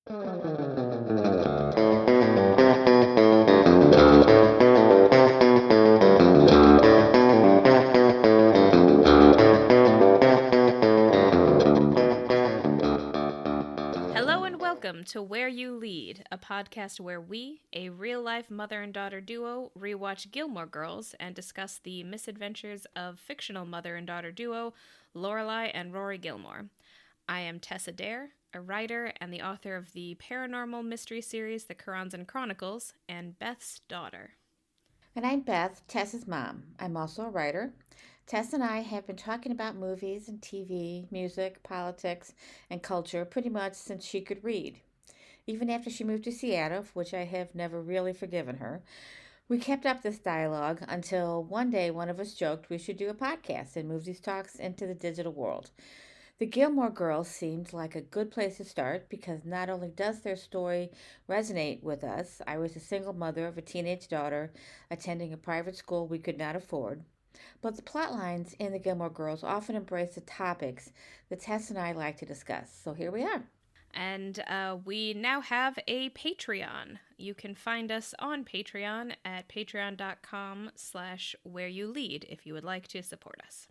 Hello and welcome to Where You Lead, a podcast where we, a real-life mother and daughter duo, rewatch Gilmore Girls and discuss the misadventures of fictional mother and daughter duo Lorelai and Rory Gilmore. I am Tessa Dare, a writer and the author of the paranormal mystery series The Karanzan Chronicles, and Beth's daughter. And I'm Beth, Tessa's mom. I'm also a writer. Tess and I have been talking about movies and TV, music, politics, and culture pretty much since she could read. Even after she moved to Seattle, for which I have never really forgiven her, we kept up this dialogue until one day one of us joked we should do a podcast and move these talks into the digital world. The Gilmore Girls seemed like a good place to start because not only does their story resonate with us, I was a single mother of a teenage daughter attending a private school we could not afford, but the plot lines in the Gilmore Girls often embrace the topics that Tess and I like to discuss. So here we are. And we now have a Patreon. You can find us on Patreon at patreon.com/whereyoulead if you would like to support us.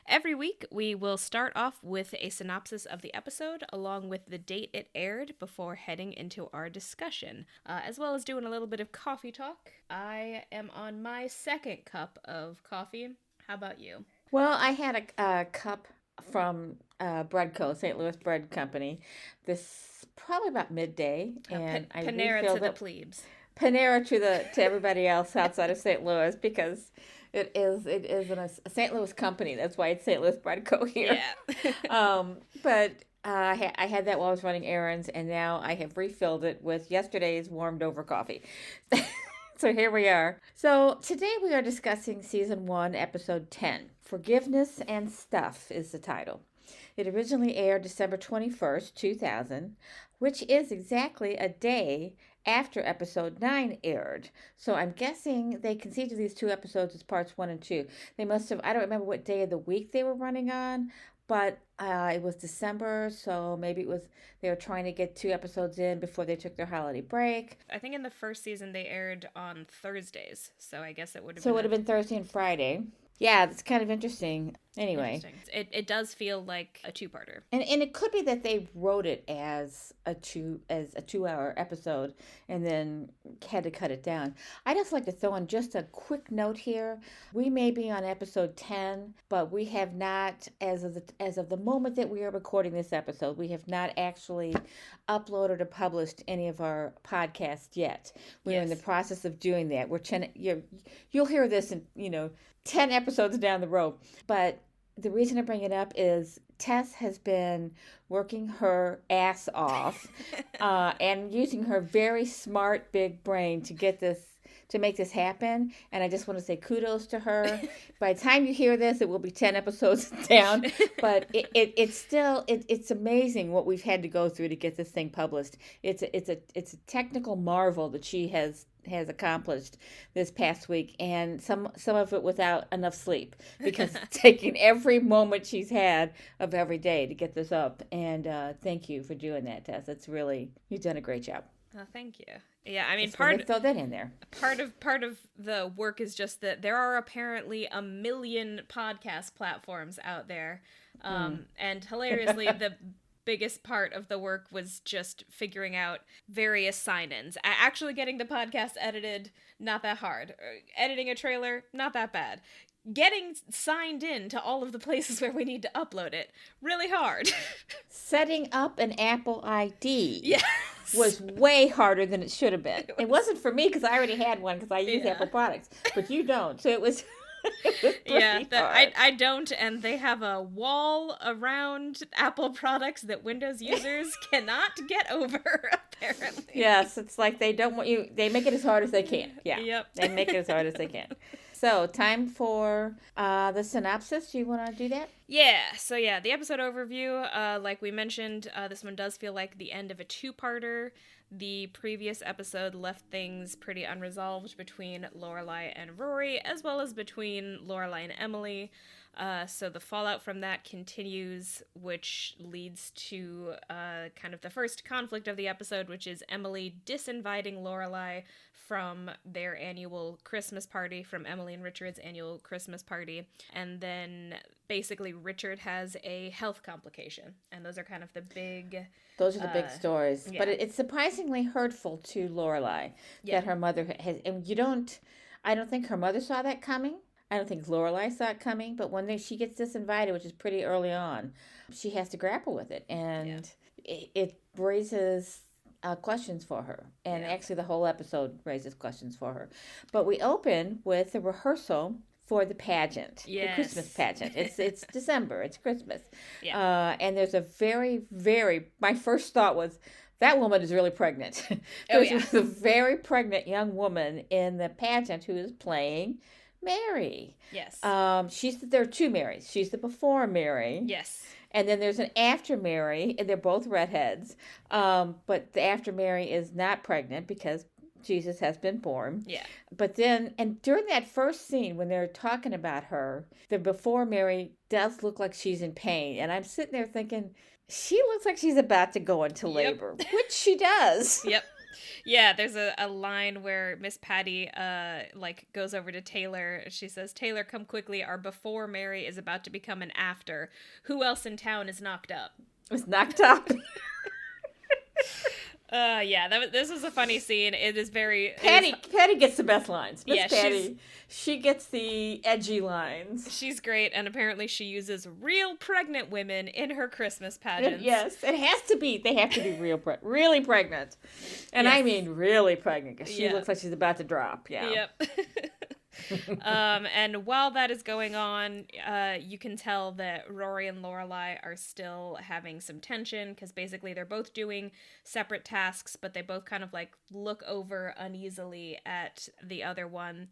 Every week, we will start off with a synopsis of the episode, along with the date it aired before heading into our discussion, as well as doing a little bit of coffee talk. I am on my second cup of coffee. How about you? Well, I had a cup from Bread Co., St. Louis Bread Company. This probably about midday, and I Panera refilled to the it. plebes. Panera to everybody else outside of St. Louis because it is a St. Louis company. That's why it's St. Louis Bread Co. here. Yeah. But I had that while I was running errands, and now I have refilled it with yesterday's warmed over coffee. So here we are. So today we are discussing season 1, episode 10. Forgiveness and Stuff is the title. It originally aired December 21st, 2000, which is exactly a day after episode 9 aired. So I'm guessing they conceived of these two episodes as parts 1 and 2. They must have, I don't remember what day of the week they were running on, but it was December, so maybe they were trying to get 2 episodes in before they took their holiday break. I think in the first season they aired on Thursdays, so I guess it would have So it been would have been Thursday and Friday. Yeah, it's kind of interesting. Anyway, interesting. It does feel like a two-parter. and it could be that they wrote it as a 2-hour episode and then had to cut it down. I just like to throw in just a quick note here. We may be on episode 10, but we have not, as of the moment that we are recording this episode, we have not actually uploaded or published any of our podcasts yet. We're in the process of doing that. You'll hear this in 10 episodes down the road, but the reason I bring it up is Tess has been working her ass off and using her very smart big brain to make this happen. And I just want to say kudos to her. By the time you hear this, it will be 10 episodes down. But it's amazing what we've had to go through to get this thing published. It's a technical marvel that she has accomplished this past week, and some of it without enough sleep because it's taking every moment she's had of every day to get this up. And thank you for doing that, Tess. You've done a great job. Oh, thank you. Yeah, I mean, throw that in there. Part of the work is just that there are apparently a million podcast platforms out there, and hilariously, the biggest part of the work was just figuring out various sign-ins. Actually getting the podcast edited, not that hard. Editing a trailer, not that bad. Getting signed in to all of the places where we need to upload it, really hard. Setting up an Apple ID. Yes. Was way harder than it should have been. It wasn't for me because I already had one because I use Apple products, but you don't. So it was I don't, and they have a wall around Apple products that Windows users cannot get over, apparently. Yes, it's like they don't want you, they make it as hard as they can. Yeah. Yep. They make it as hard as they can. So, time for the synopsis. Do you want to do that? Yeah, so the episode overview, like we mentioned, this one does feel like the end of a two-parter. The previous episode left things pretty unresolved between Lorelai and Rory, as well as between Lorelai and Emily. So the fallout from that continues, which leads to kind of the first conflict of the episode, which is Emily disinviting Lorelai from their annual Christmas party, from Emily and Richard's annual Christmas party. And then basically Richard has a health complication. And those are kind of the big... Those are the big stories. Yeah. But it's surprisingly hurtful to Lorelai that her mother has... And I don't think her mother saw that coming. I don't think Lorelai saw it coming, but when she gets disinvited, which is pretty early on, she has to grapple with it, and it raises questions for her. And actually, the whole episode raises questions for her. But we open with a rehearsal for the pageant, the Christmas pageant. It's December, it's Christmas, and there's a my first thought was, that woman is really pregnant. There's a very pregnant young woman in the pageant who is playing Mary. Yes. There are two Marys. She's the before Mary. Yes. And then there's an after Mary, and they're both redheads. But the after Mary is not pregnant because Jesus has been born. Yeah. But then, and during that first scene when they're talking about her, the before Mary does look like she's in pain. And I'm sitting there thinking, she looks like she's about to go into labor, which she does. Yep. Yeah, there's a line where Miss Patty goes over to Taylor. She says, "Taylor, come quickly. Our before Mary is about to become an after. Who else in town is knocked up?" Was knocked up. This was a funny scene. It is very... Patty gets the best lines. Miss Patty, she gets the edgy lines. She's great, and apparently she uses real pregnant women in her Christmas pageants. Yes, it has to be. They have to be really pregnant. And I mean really pregnant, because she looks like she's about to drop. Yeah. Yep. And while that is going on, you can tell that Rory and Lorelai are still having some tension, because basically they're both doing separate tasks, but they both kind of look over uneasily at the other one.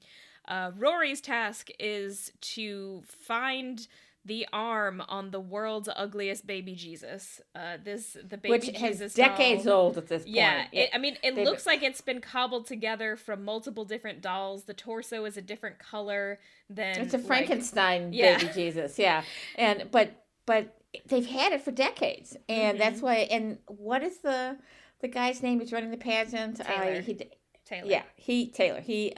Rory's task is to find the arm on the world's ugliest baby Jesus. The baby Which Jesus is decades doll. old at this point. Yeah, it looks like it's been cobbled together from multiple different dolls. The torso is a different color than... It's a Frankenstein baby Jesus, but they've had it for decades, and that's why. And what is the guy's name who's running the pageant? Taylor. Taylor. Yeah, Taylor. He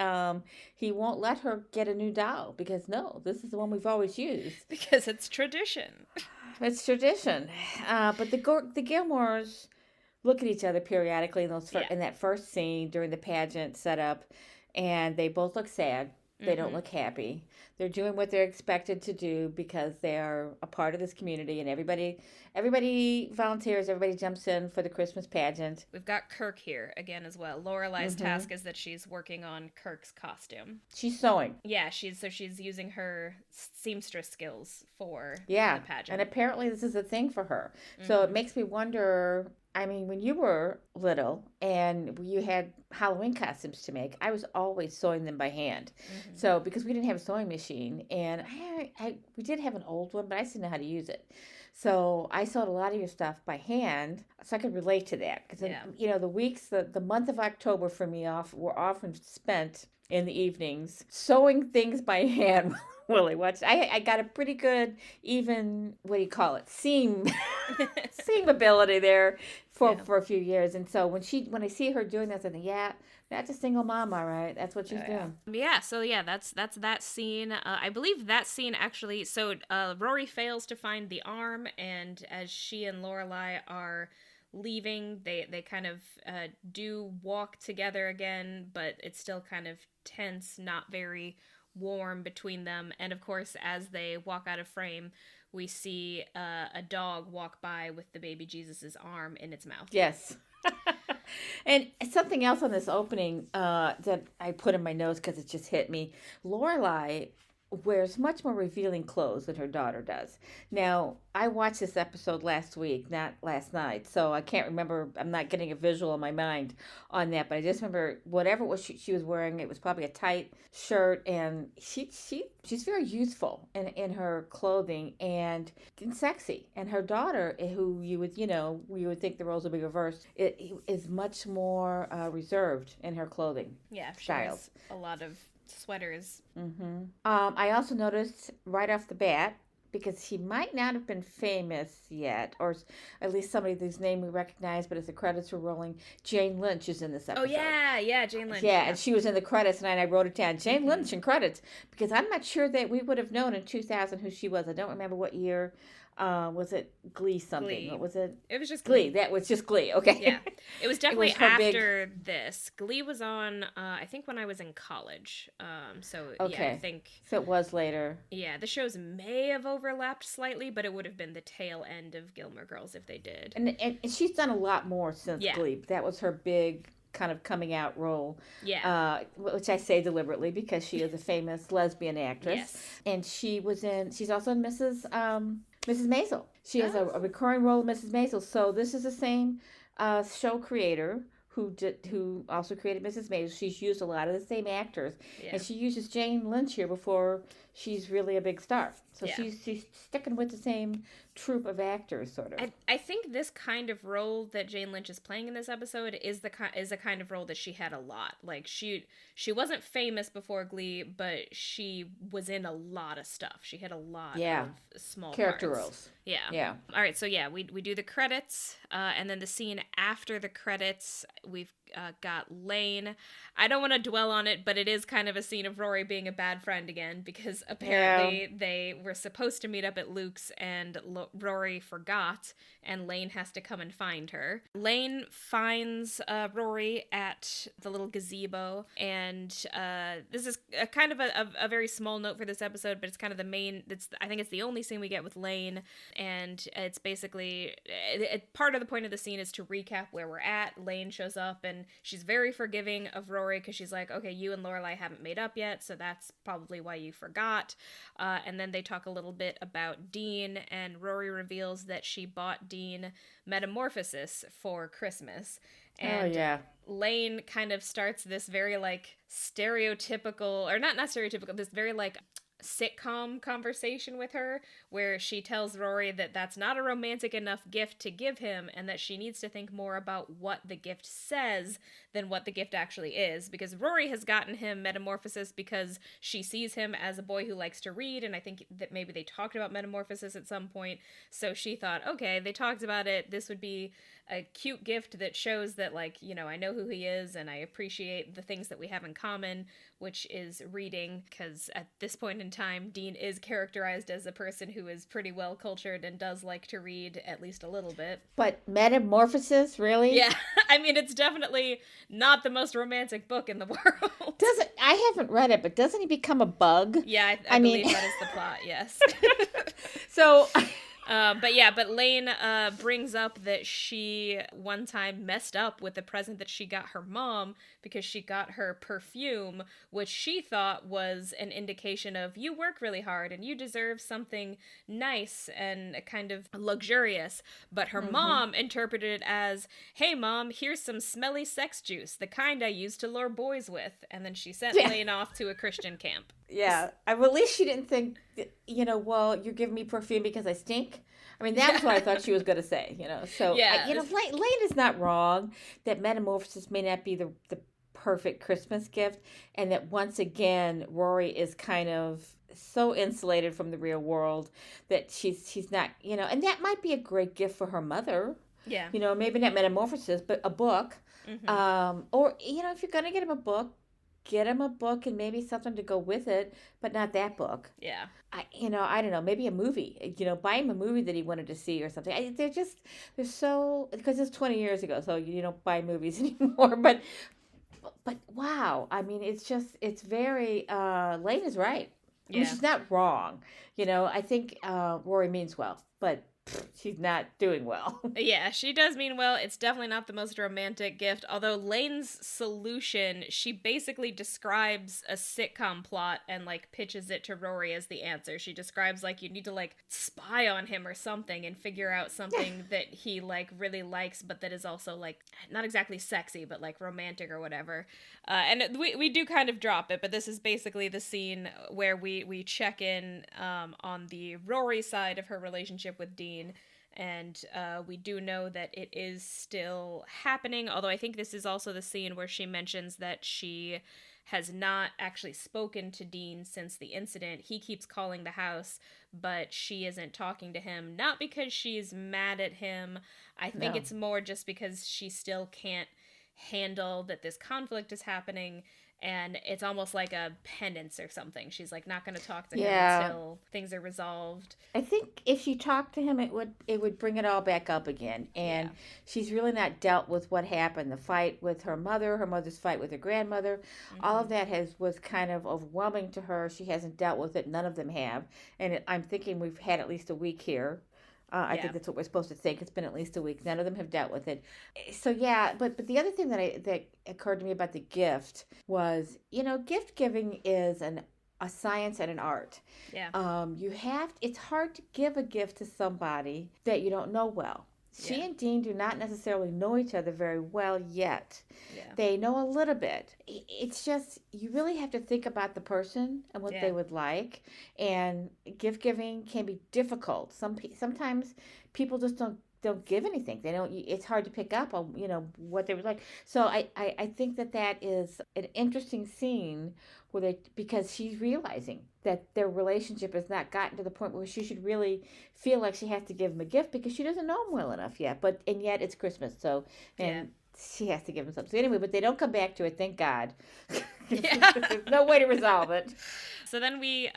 won't let her get a new doll because this is the one we've always used. Because it's tradition. It's tradition. But the Gilmores look at each other periodically in that first scene during the pageant setup, and they both look sad. They don't look happy. They're doing what they're expected to do because they're a part of this community, and everybody volunteers, everybody jumps in for the Christmas pageant. We've got Kirk here again as well. Lorelai's task is that she's working on Kirk's costume. She's sewing. Yeah, she's using her seamstress skills for the pageant. And apparently this is a thing for her. So it makes me wonder... I mean, when you were little and you had Halloween costumes to make, I was always sewing them by hand. So, because we didn't have a sewing machine, and we did have an old one, but I didn't know how to use it. So I sewed a lot of your stuff by hand, so I could relate to that. Because, the month of October for me were often spent in the evenings sewing things by hand. Willie, I got a pretty good, even, seam ability there for a few years. And so when I see her doing this, I think, that's a single mom, all right. That's what she's doing. Yeah, so that's that scene. I believe that scene actually, so Rory fails to find the arm, and as she and Lorelai are leaving, they kind of do walk together again, but it's still kind of tense, not very warm between them. And of course, as they walk out of frame, we see a dog walk by with the baby Jesus's arm in its mouth. Yes. And something else on this opening that I put in my notes because it just hit me. Lorelai wears much more revealing clothes than her daughter does. Now, I watched this episode last week, not last night, so I can't remember. I'm not getting a visual in my mind on that, but I just remember whatever it was she was wearing, it was probably a tight shirt, and she's very youthful in her clothing and sexy. And her daughter, who you would think the roles would be reversed, is much more reserved in her clothing. Yeah, styles. A lot of sweaters. Mm-hmm. I also noticed right off the bat, because he might not have been famous yet, or at least somebody whose name we recognize, but as the credits were rolling, Jane Lynch is in this Oh episode. yeah, Jane Lynch. Yeah, Yeah. and she was in the credits, and I wrote it down. Jane Lynch in credits, because I'm not sure that we would have known in 2000 who she was. I don't remember what year. Was it Glee something? Glee. What was it? It was just Glee. Glee. That was just Glee. Okay. Yeah. It was definitely her after this. Glee was on, I think, when I was in college. So, Okay. yeah, I think... So it was later. Yeah, the shows may have overlapped slightly, but it would have been the tail end of Gilmore Girls if they did. And she's done a lot more since Yeah. Glee. That was her big kind of coming out role. Yeah. Which I say deliberately because she is a famous lesbian actress. Yes. And she's also in Mrs. Maisel. She has a recurring role in Mrs. Maisel. So this is the same show creator who also created Mrs. Maisel. She's used a lot of the same actors. Yeah. And she uses Jane Lynch here before she's really a big star. So Yeah. she's sticking with the same troupe of actors, sort of. I think this kind of role that Jane Lynch is playing in this episode is a kind of role that she had a lot. Like she wasn't famous before Glee, but she was in a lot of stuff. She had a lot of small character parts. roles. Yeah. Yeah. All right. So yeah, we do the credits, and then the scene after the credits, we've got Lane. I don't want to dwell on it, but it is kind of a scene of Rory being a bad friend again because apparently they were supposed to meet up at Luke's and Rory forgot, and Lane has to come and find her. Lane finds Rory at the little gazebo, and this is a kind of a very small note for this episode, but it's kind of the main. I think it's the only scene we get with Lane, and it's basically part of the point of the scene is to recap where we're at. Lane shows up and she's very forgiving of Rory because she's like, okay, you and Lorelai haven't made up yet, so that's probably why you forgot. And then they talk a little bit about Dean, and Rory reveals that she bought Dean Metamorphosis for Christmas. And Lane kind of starts this very like stereotypical, or not stereotypical, this very like sitcom conversation with her where she tells Rory that that's not a romantic enough gift to give him and that she needs to think more about what the gift says than what the gift actually is, because Rory has gotten him Metamorphosis because she sees him as a boy who likes to read, and I think that maybe they talked about Metamorphosis at some point, so she thought, okay, they talked about it, this would be a cute gift that shows that, like, you know, I know who he is and I appreciate the things that we have in common, which is reading, because at this point in time, Dean is characterized as a person who is pretty well cultured and does like to read at least a little bit. But Metamorphosis, really? Yeah, I mean, it's definitely not the most romantic book in the world. I haven't read it, but doesn't he become a bug? Yeah, I believe that is the plot, yes. So... But Lane brings up that she one time messed up with the present that she got her mom because she got her perfume, which she thought was an indication of you work really hard and you deserve something nice and kind of luxurious. But her mom interpreted it as, hey mom, here's some smelly sex juice, the kind I used to lure boys with. And then she sent Lane off to a Christian camp. Yeah, at least she didn't think, well, you're giving me perfume because I stink. I mean, that was what I thought she was going to say, So, Lane is not wrong that Metamorphosis may not be the perfect Christmas gift, and that once again, Rory is kind of so insulated from the real world that she's not, and that might be a great gift for her mother. Yeah. Maybe not Metamorphosis, but a book. Or, if you're going to get him a book, get him a book and maybe something to go with it, but not that book. Yeah. I don't know, maybe a movie, buy him a movie that he wanted to see or something. They're so, because it's 20 years ago, so you don't buy movies anymore, but wow, I mean, it's very, Lane is right. Yeah. I mean, she's not wrong. I think Rory means well, but she's not doing well. Yeah, she does mean well. It's definitely not the most romantic gift, although Lane's solution, she basically describes a sitcom plot and, like, pitches it to Rory as the answer. She describes, like, you need to, like, spy on him or something and figure out something that he, like, really likes, but that is also, like, not exactly sexy, but, like, romantic or whatever. And we do kind of drop it, but this is basically the scene where we check in on the Rory side of her relationship with Dean. And we do know that it is still happening, although I think this is also the scene where she mentions that she has not actually spoken to Dean since the incident. He keeps calling the house, but she isn't talking to him, not because she's mad at him. I think it's more just because she still can't handle that this conflict is happening, and it's almost like a penance or something. She's like not going to talk to him until things are resolved. I think if she talked to him, it would bring it all back up again. And she's really not dealt with what happened. The fight with her mother's fight with her grandmother, all of that was kind of overwhelming to her. She hasn't dealt with it. None of them have. And I'm thinking we've had at least a week here. I think that's what we're supposed to think. It's been at least a week. None of them have dealt with it. So but the other thing that occurred to me about the gift was, gift giving is a science and an art. Yeah. It's hard to give a gift to somebody that you don't know well. She and Dean do not necessarily know each other very well yet. Yeah. They know a little bit. It's just, you really have to think about the person and what they would like. And gift giving can be difficult. Sometimes people just don't give anything. They don't. It's hard to pick up on what they would like. So I think that is an interesting scene because she's realizing that their relationship has not gotten to the point where she should really feel like she has to give him a gift because she doesn't know him well enough yet. And yet it's Christmas, so she has to give him something. So anyway, but they don't come back to it. Thank God. There's no way to resolve it. So then we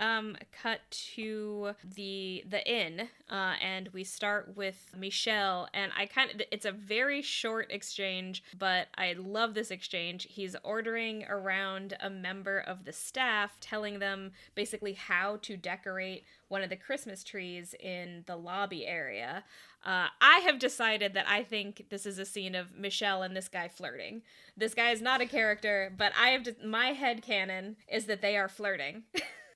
cut to the inn, and we start with Michel, and it's a very short exchange, but I love this exchange. He's ordering around a member of the staff, telling them basically how to decorate one of the Christmas trees in the lobby area. I have decided that I think this is a scene of Michel and this guy flirting. This guy is not a character, but my headcanon is that they are flirting.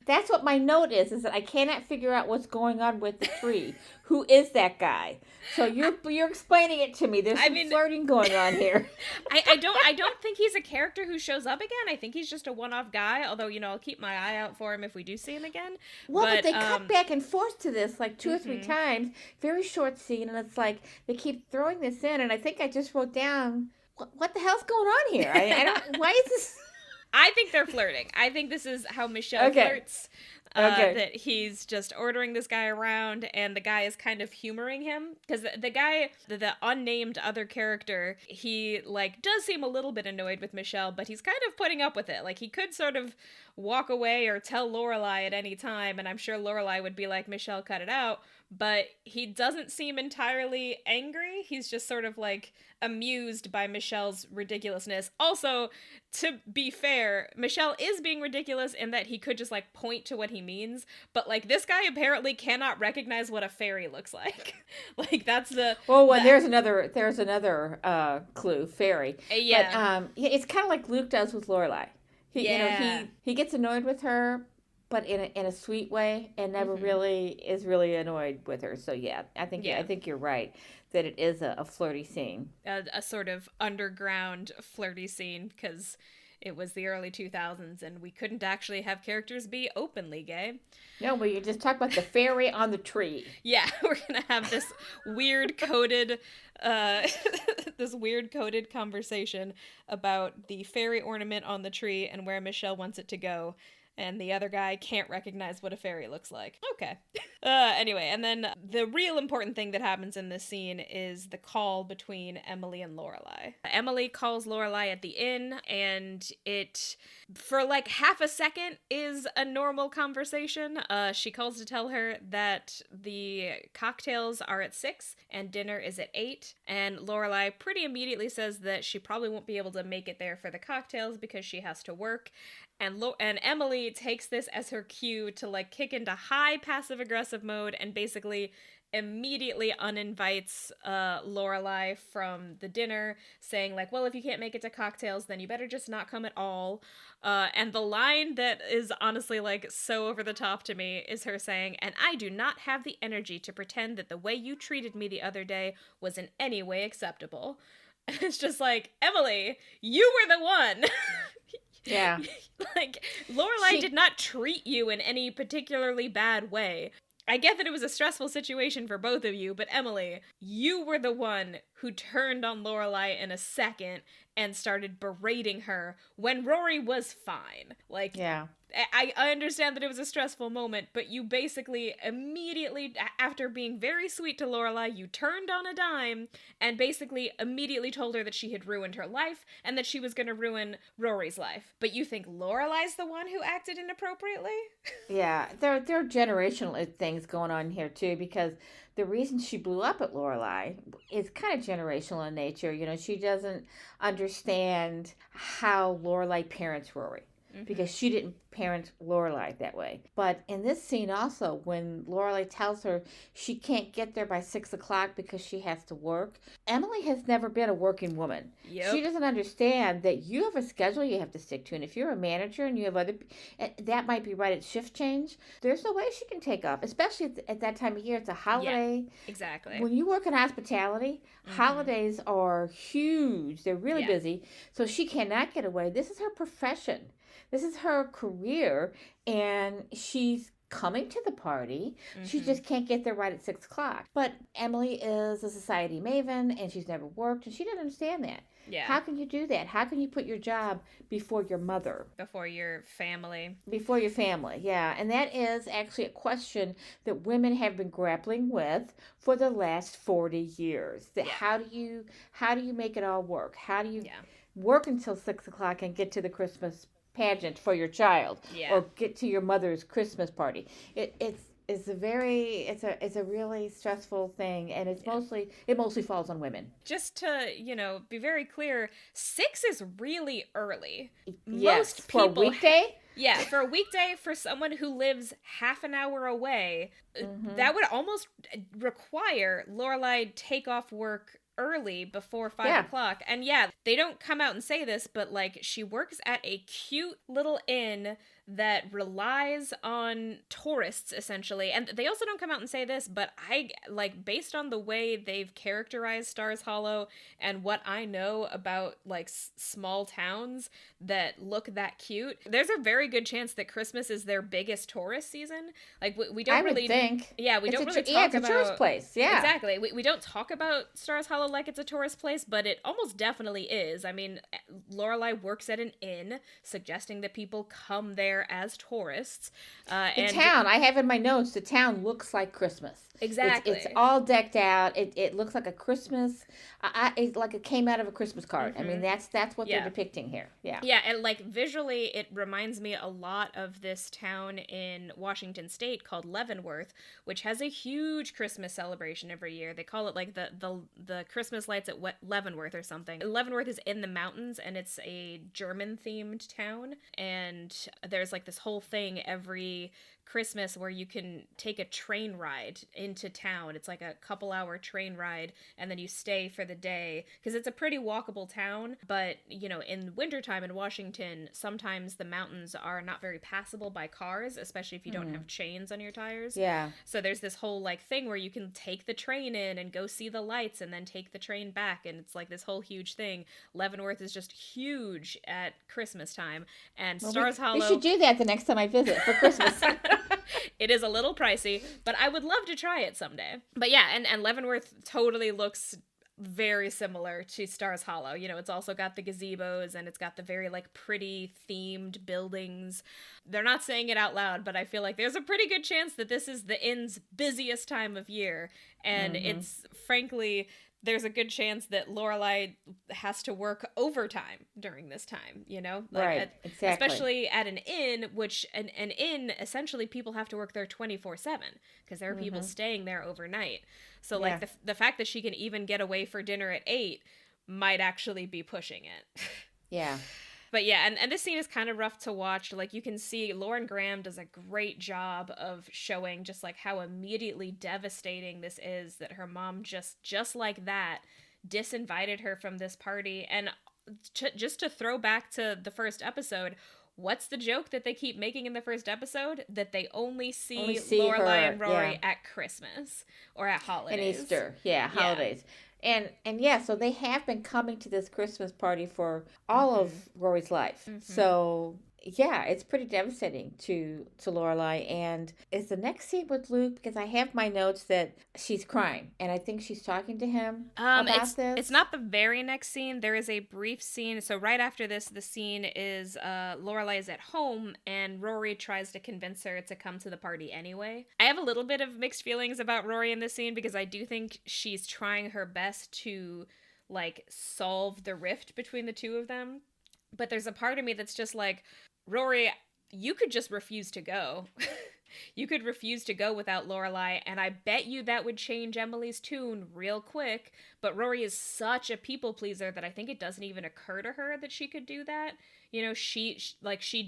That's what my note is that I cannot figure out what's going on with the tree. Who is that guy? So you're explaining it to me. There's some flirting going on here. I don't think he's a character who shows up again. I think he's just a one-off guy, although, I'll keep my eye out for him if we do see him again. Well, but they cut back and forth to this like 2 or 3 times. Very short scene, and it's like they keep throwing this in, and I think I just wrote down, what the hell's going on here? I don't, why is this... I think they're flirting. I think this is how Michel flirts. That he's just ordering this guy around, and the guy is kind of humoring him. Because the guy, the unnamed other character, he, does seem a little bit annoyed with Michel, but he's kind of putting up with it. He could sort of walk away or tell Lorelai at any time, and I'm sure Lorelai would be like, Michel, cut it out. But he doesn't seem entirely angry. He's just sort of, amused by Michel's ridiculousness. Also, to be fair, Michel is being ridiculous in that he could just, point to what he means. But, this guy apparently cannot recognize what a fairy looks like. That's the... Well, there's another clue, fairy. Yeah. But, it's kind of like Luke does with Lorelai. He gets annoyed with her, but in a sweet way, and never really annoyed with her. So I think you're right that it is a flirty scene, a sort of underground flirty scene, because it was the early 2000s and we couldn't actually have characters be openly gay. No, but you just talk about the fairy on the tree. Yeah, we're gonna have this weird coded conversation about the fairy ornament on the tree and where Michel wants it to go. And the other guy can't recognize what a fairy looks like. Okay. Anyway, and then the real important thing that happens in this scene is the call between Emily and Lorelai. Emily calls Lorelai at the inn, and it, for half a second, is a normal conversation. She calls to tell her that the cocktails are at 6 and dinner is at 8. And Lorelai pretty immediately says that she probably won't be able to make it there for the cocktails because she has to work. And Emily takes this as her cue to kick into high passive-aggressive mode and basically immediately uninvites Lorelai from the dinner, saying well, if you can't make it to cocktails, then you better just not come at all. And the line that is honestly so over the top to me is her saying, "And I do not have the energy to pretend that the way you treated me the other day was in any way acceptable." And it's just Emily, you were the one. Yeah. Lorelai did not treat you in any particularly bad way. I get that it was a stressful situation for both of you, but Emily, you were the one who turned on Lorelai in a second and started berating her when Rory was fine. Like, yeah. I understand that it was a stressful moment, but you basically immediately, after being very sweet to Lorelai, you turned on a dime and basically immediately told her that she had ruined her life and that she was going to ruin Rory's life. But you think Lorelai's the one who acted inappropriately? Yeah, there are generational things going on here too, because the reason she blew up at Lorelai is kind of generational in nature. You know, she doesn't understand how Lorelai parents Rory, because she didn't parent Lorelai that way. But in this scene also, when Lorelai tells her she can't get there by 6 o'clock because she has to work, Emily has never been a working woman. Yep. She doesn't understand that you have a schedule you have to stick to. And if you're a manager and you have other, that might be right at shift change, there's no way she can take off, especially at that time of year. It's a holiday. Yeah, exactly. When you work in hospitality, holidays are huge. They're really busy. So she cannot get away. This is her profession. This is her career, and she's coming to the party. She just can't get there right at 6 o'clock. But Emily is a society maven, and she's never worked, and she didn't understand that. Yeah. How can you do that? How can you put your job before your mother? Before your family. Before your family, yeah. And that is actually a question that women have been grappling with for the last 40 years. That how do you make it all work? How do you work until 6 o'clock and get to the Christmas pageant for your child, or get to your mother's Christmas party? It's a really stressful thing, and it mostly falls on women. Just to be very clear, 6 is really early. Yes, Most people, for a weekday. Yeah, for a weekday, for someone who lives half an hour away, that would almost require Lorelai take off work early before 5 o'clock. And they don't come out and say this, but like, she works at a cute little inn that relies on tourists, essentially. And they also don't come out and say this, but I, like, based on the way they've characterized Stars Hollow and what I know about, like, small towns that look that cute, there's a very good chance that Christmas is their biggest tourist season. Like, we don't really... I would think. Yeah, we don't really talk about... it's a tourist place, yeah. Exactly. We don't talk about Stars Hollow like it's a tourist place, but it almost definitely is. I mean, Lorelai works at an inn, suggesting that people come there as tourists. The town, I have in my notes, the town looks like Christmas. Exactly. It's all decked out. It looks like a Christmas, it's like it came out of a Christmas card. I mean, that's what they're depicting here. Yeah. Yeah, and like visually, it reminds me a lot of this town in Washington State called Leavenworth, which has a huge Christmas celebration every year. They call it like the Christmas lights at Leavenworth or something. Leavenworth is in the mountains, and it's a German-themed town, and there's like this whole thing every Christmas where you can take a train ride into town. It's like a couple-hour train ride, and then you stay for the day, because it's a pretty walkable town. But in wintertime in Washington, sometimes the mountains are not very passable by cars, especially if you don't have chains on your tires. Yeah. So there's this whole like thing where you can take the train in and go see the lights and then take the train back, and it's like this whole huge thing. Leavenworth is just huge at Christmas time, and Stars Hollow... We should do that the next time I visit for Christmas. It is a little pricey, but I would love to try it someday. But yeah, and Leavenworth totally looks very similar to Stars Hollow. It's also got the gazebos, and it's got the very like pretty themed buildings. They're not saying it out loud, but I feel like there's a pretty good chance that this is the inn's busiest time of year, and it's frankly... there's a good chance that Lorelai has to work overtime during this time, Right, exactly. Especially at an inn, which an inn, essentially people have to work there 24/7 because there are people staying there overnight. So like the fact that she can even get away for dinner at 8 might actually be pushing it. Yeah. But yeah, and this scene is kind of rough to watch. Like, you can see Lauren Graham does a great job of showing just like how immediately devastating this is, that her mom just like that disinvited her from this party. And just to throw back to the first episode, what's the joke that they keep making in the first episode? That they only see Lorelai and Rory at Christmas or at holidays. And Easter, holidays. And so they have been coming to this Christmas party for all of Rory's life. So yeah, it's pretty devastating to Lorelai. And is the next scene with Luke, because I have my notes that she's crying, and I think she's talking to him about It's this. not the very next scene. There is a brief scene. So right after this, the scene is Lorelai is at home and Rory tries to convince her to come to the party anyway. I have a little bit of mixed feelings about Rory in this scene because I do think she's trying her best to like solve the rift between the two of them. But there's a part of me that's just like, Rory, you could just refuse to go. You could refuse to go without Lorelai, and I bet you that would change Emily's tune real quick. But Rory is such a people pleaser that I think it doesn't even occur to her that she could do that. You know, she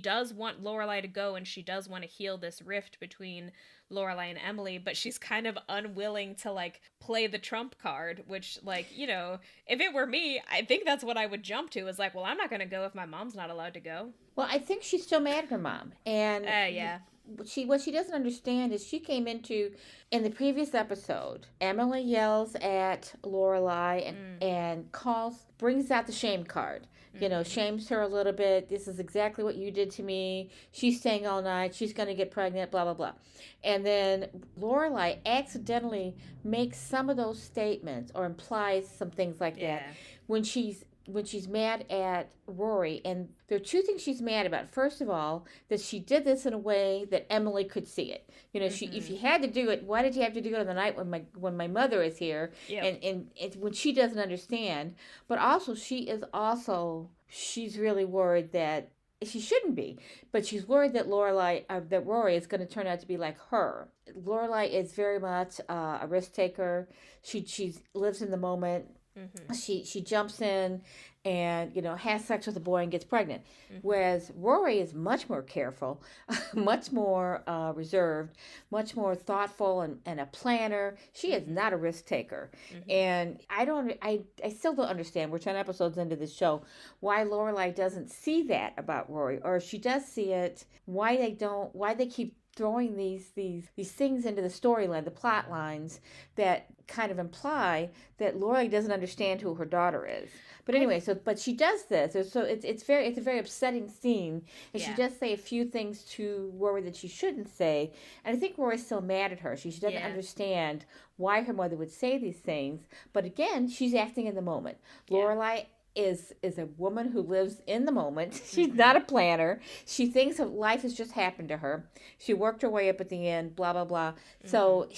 does want Lorelai to go, and she does want to heal this rift between Lorelai and Emily, but she's kind of unwilling to like play the trump card, which, like, you know, if it were me, I think that's what I would jump to, is like, well, I'm not gonna go if my mom's not allowed to go. Well, I think she's still mad at her mom, and Yeah. what she doesn't understand is she came into in the previous episode. Emily yells at Lorelai and brings out the shame card. You know, shames her a little bit. This is exactly what you did to me. She's staying all night. She's going to get pregnant, blah, blah, blah. And then Lorelai accidentally makes some of those statements or implies some things like that when she's mad at Rory. And there are two things she's mad about. First of all, that she did this in a way that Emily could see it. You know, if you had to do it, why did you have to do it on the night when my mother is here? Yep. And when she doesn't understand. But also, she's really worried that she shouldn't be, but she's worried that that Rory is going to turn out to be like her. Lorelai is very much a risk taker. She lives in the moment. She jumps in and, you know, has sex with a boy and gets pregnant. Whereas Rory is much more careful, much more reserved, much more thoughtful and a planner. She is not a risk taker. And I still don't understand, we're 10 episodes into this show, why Lorelai doesn't see that about Rory. Or if she does see it, why they keep throwing these things into the storyline, the plot lines that kind of imply that Lorelai doesn't understand who her daughter is. But anyway, but she does this. So it's a very upsetting scene, and she does say a few things to Rory that she shouldn't say. And I think Rory's still mad at her. She doesn't understand why her mother would say these things. But again, she's acting in the moment. Lorelai is a woman who lives in the moment. She's not a planner. She thinks of life has just happened to her. She worked her way up at the end, blah, blah, blah. So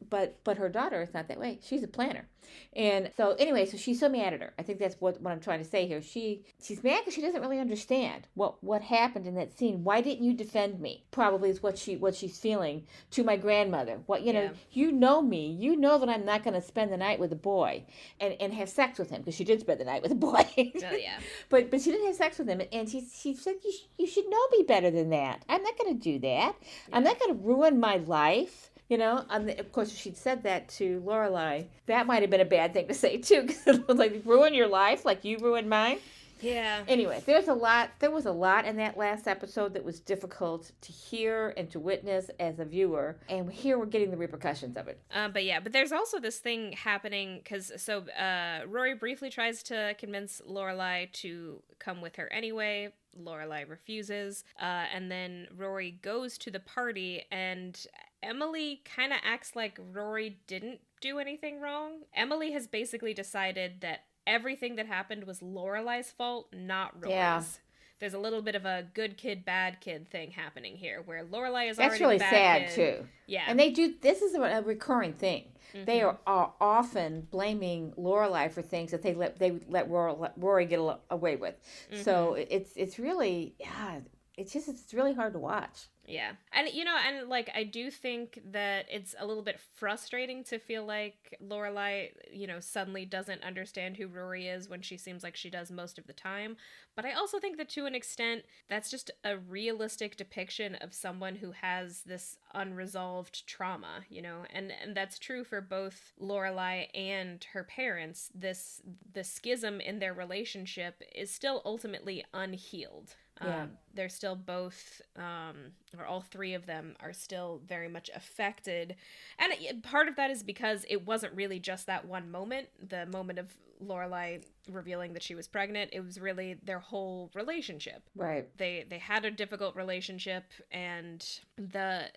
but her daughter is not that way. She's a planner. And so anyway, so she's so mad at her. I think that's what I'm trying to say here. She's mad because she doesn't really understand what happened in that scene. Why didn't you defend me? Probably is what she's feeling to my grandmother. You know me. You know that I'm not going to spend the night with a boy and have sex with him, because she did spend the night with a boy. But she didn't have sex with him, and she said you should know me better than that. I'm not going to do that. I'm not going to ruin my life. You know, of course, if she'd said that to Lorelai, that might have been a bad thing to say too, because it was like, ruin your life like you ruined mine. Yeah. Anyway, there was a lot in that last episode that was difficult to hear and to witness as a viewer, and here we're getting the repercussions of it. But there's also this thing happening, because Rory briefly tries to convince Lorelai to come with her anyway. Lorelai refuses, and then Rory goes to the party, and Emily kind of acts like Rory didn't do anything wrong. Emily has basically decided that everything that happened was Lorelai's fault, not Rory's. Yeah. There's a little bit of a good kid, bad kid thing happening here, where Lorelai is already the bad kid. That's really sad, too. Yeah. And this is a recurring thing. They are often blaming Lorelai for things that they let Rory get away with. So it's really, it's really hard to watch. Yeah. And, like, I do think that it's a little bit frustrating to feel like Lorelai, suddenly doesn't understand who Rory is when she seems like she does most of the time. But I also think that to an extent, that's just a realistic depiction of someone who has this unresolved trauma, and that's true for both Lorelai and her parents. The schism in their relationship is still ultimately unhealed. They're still both, or all three of them are still very much affected. And part of that is because it wasn't really just that one moment, the moment of Lorelai revealing that she was pregnant. It was really their whole relationship. Right. They had a difficult relationship, and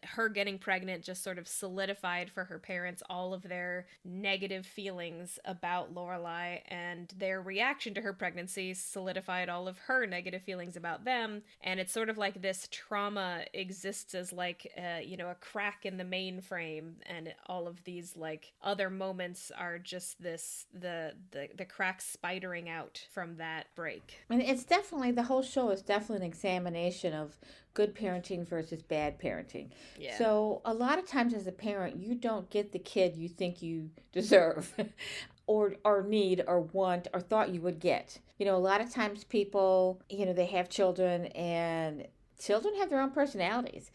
her getting pregnant just sort of solidified for her parents all of their negative feelings about Lorelai, and their reaction to her pregnancy solidified all of her negative feelings about them. And it's sort of like this trauma exists as like a crack in the mainframe, and all of these like other moments are just the cracks spidering out from that break. And it's definitely, the whole show is definitely an examination of good parenting versus bad parenting. Yeah. So a lot of times as a parent, you don't get the kid you think you deserve or need or want or thought you would get. A lot of times people, they have children, and children have their own personalities.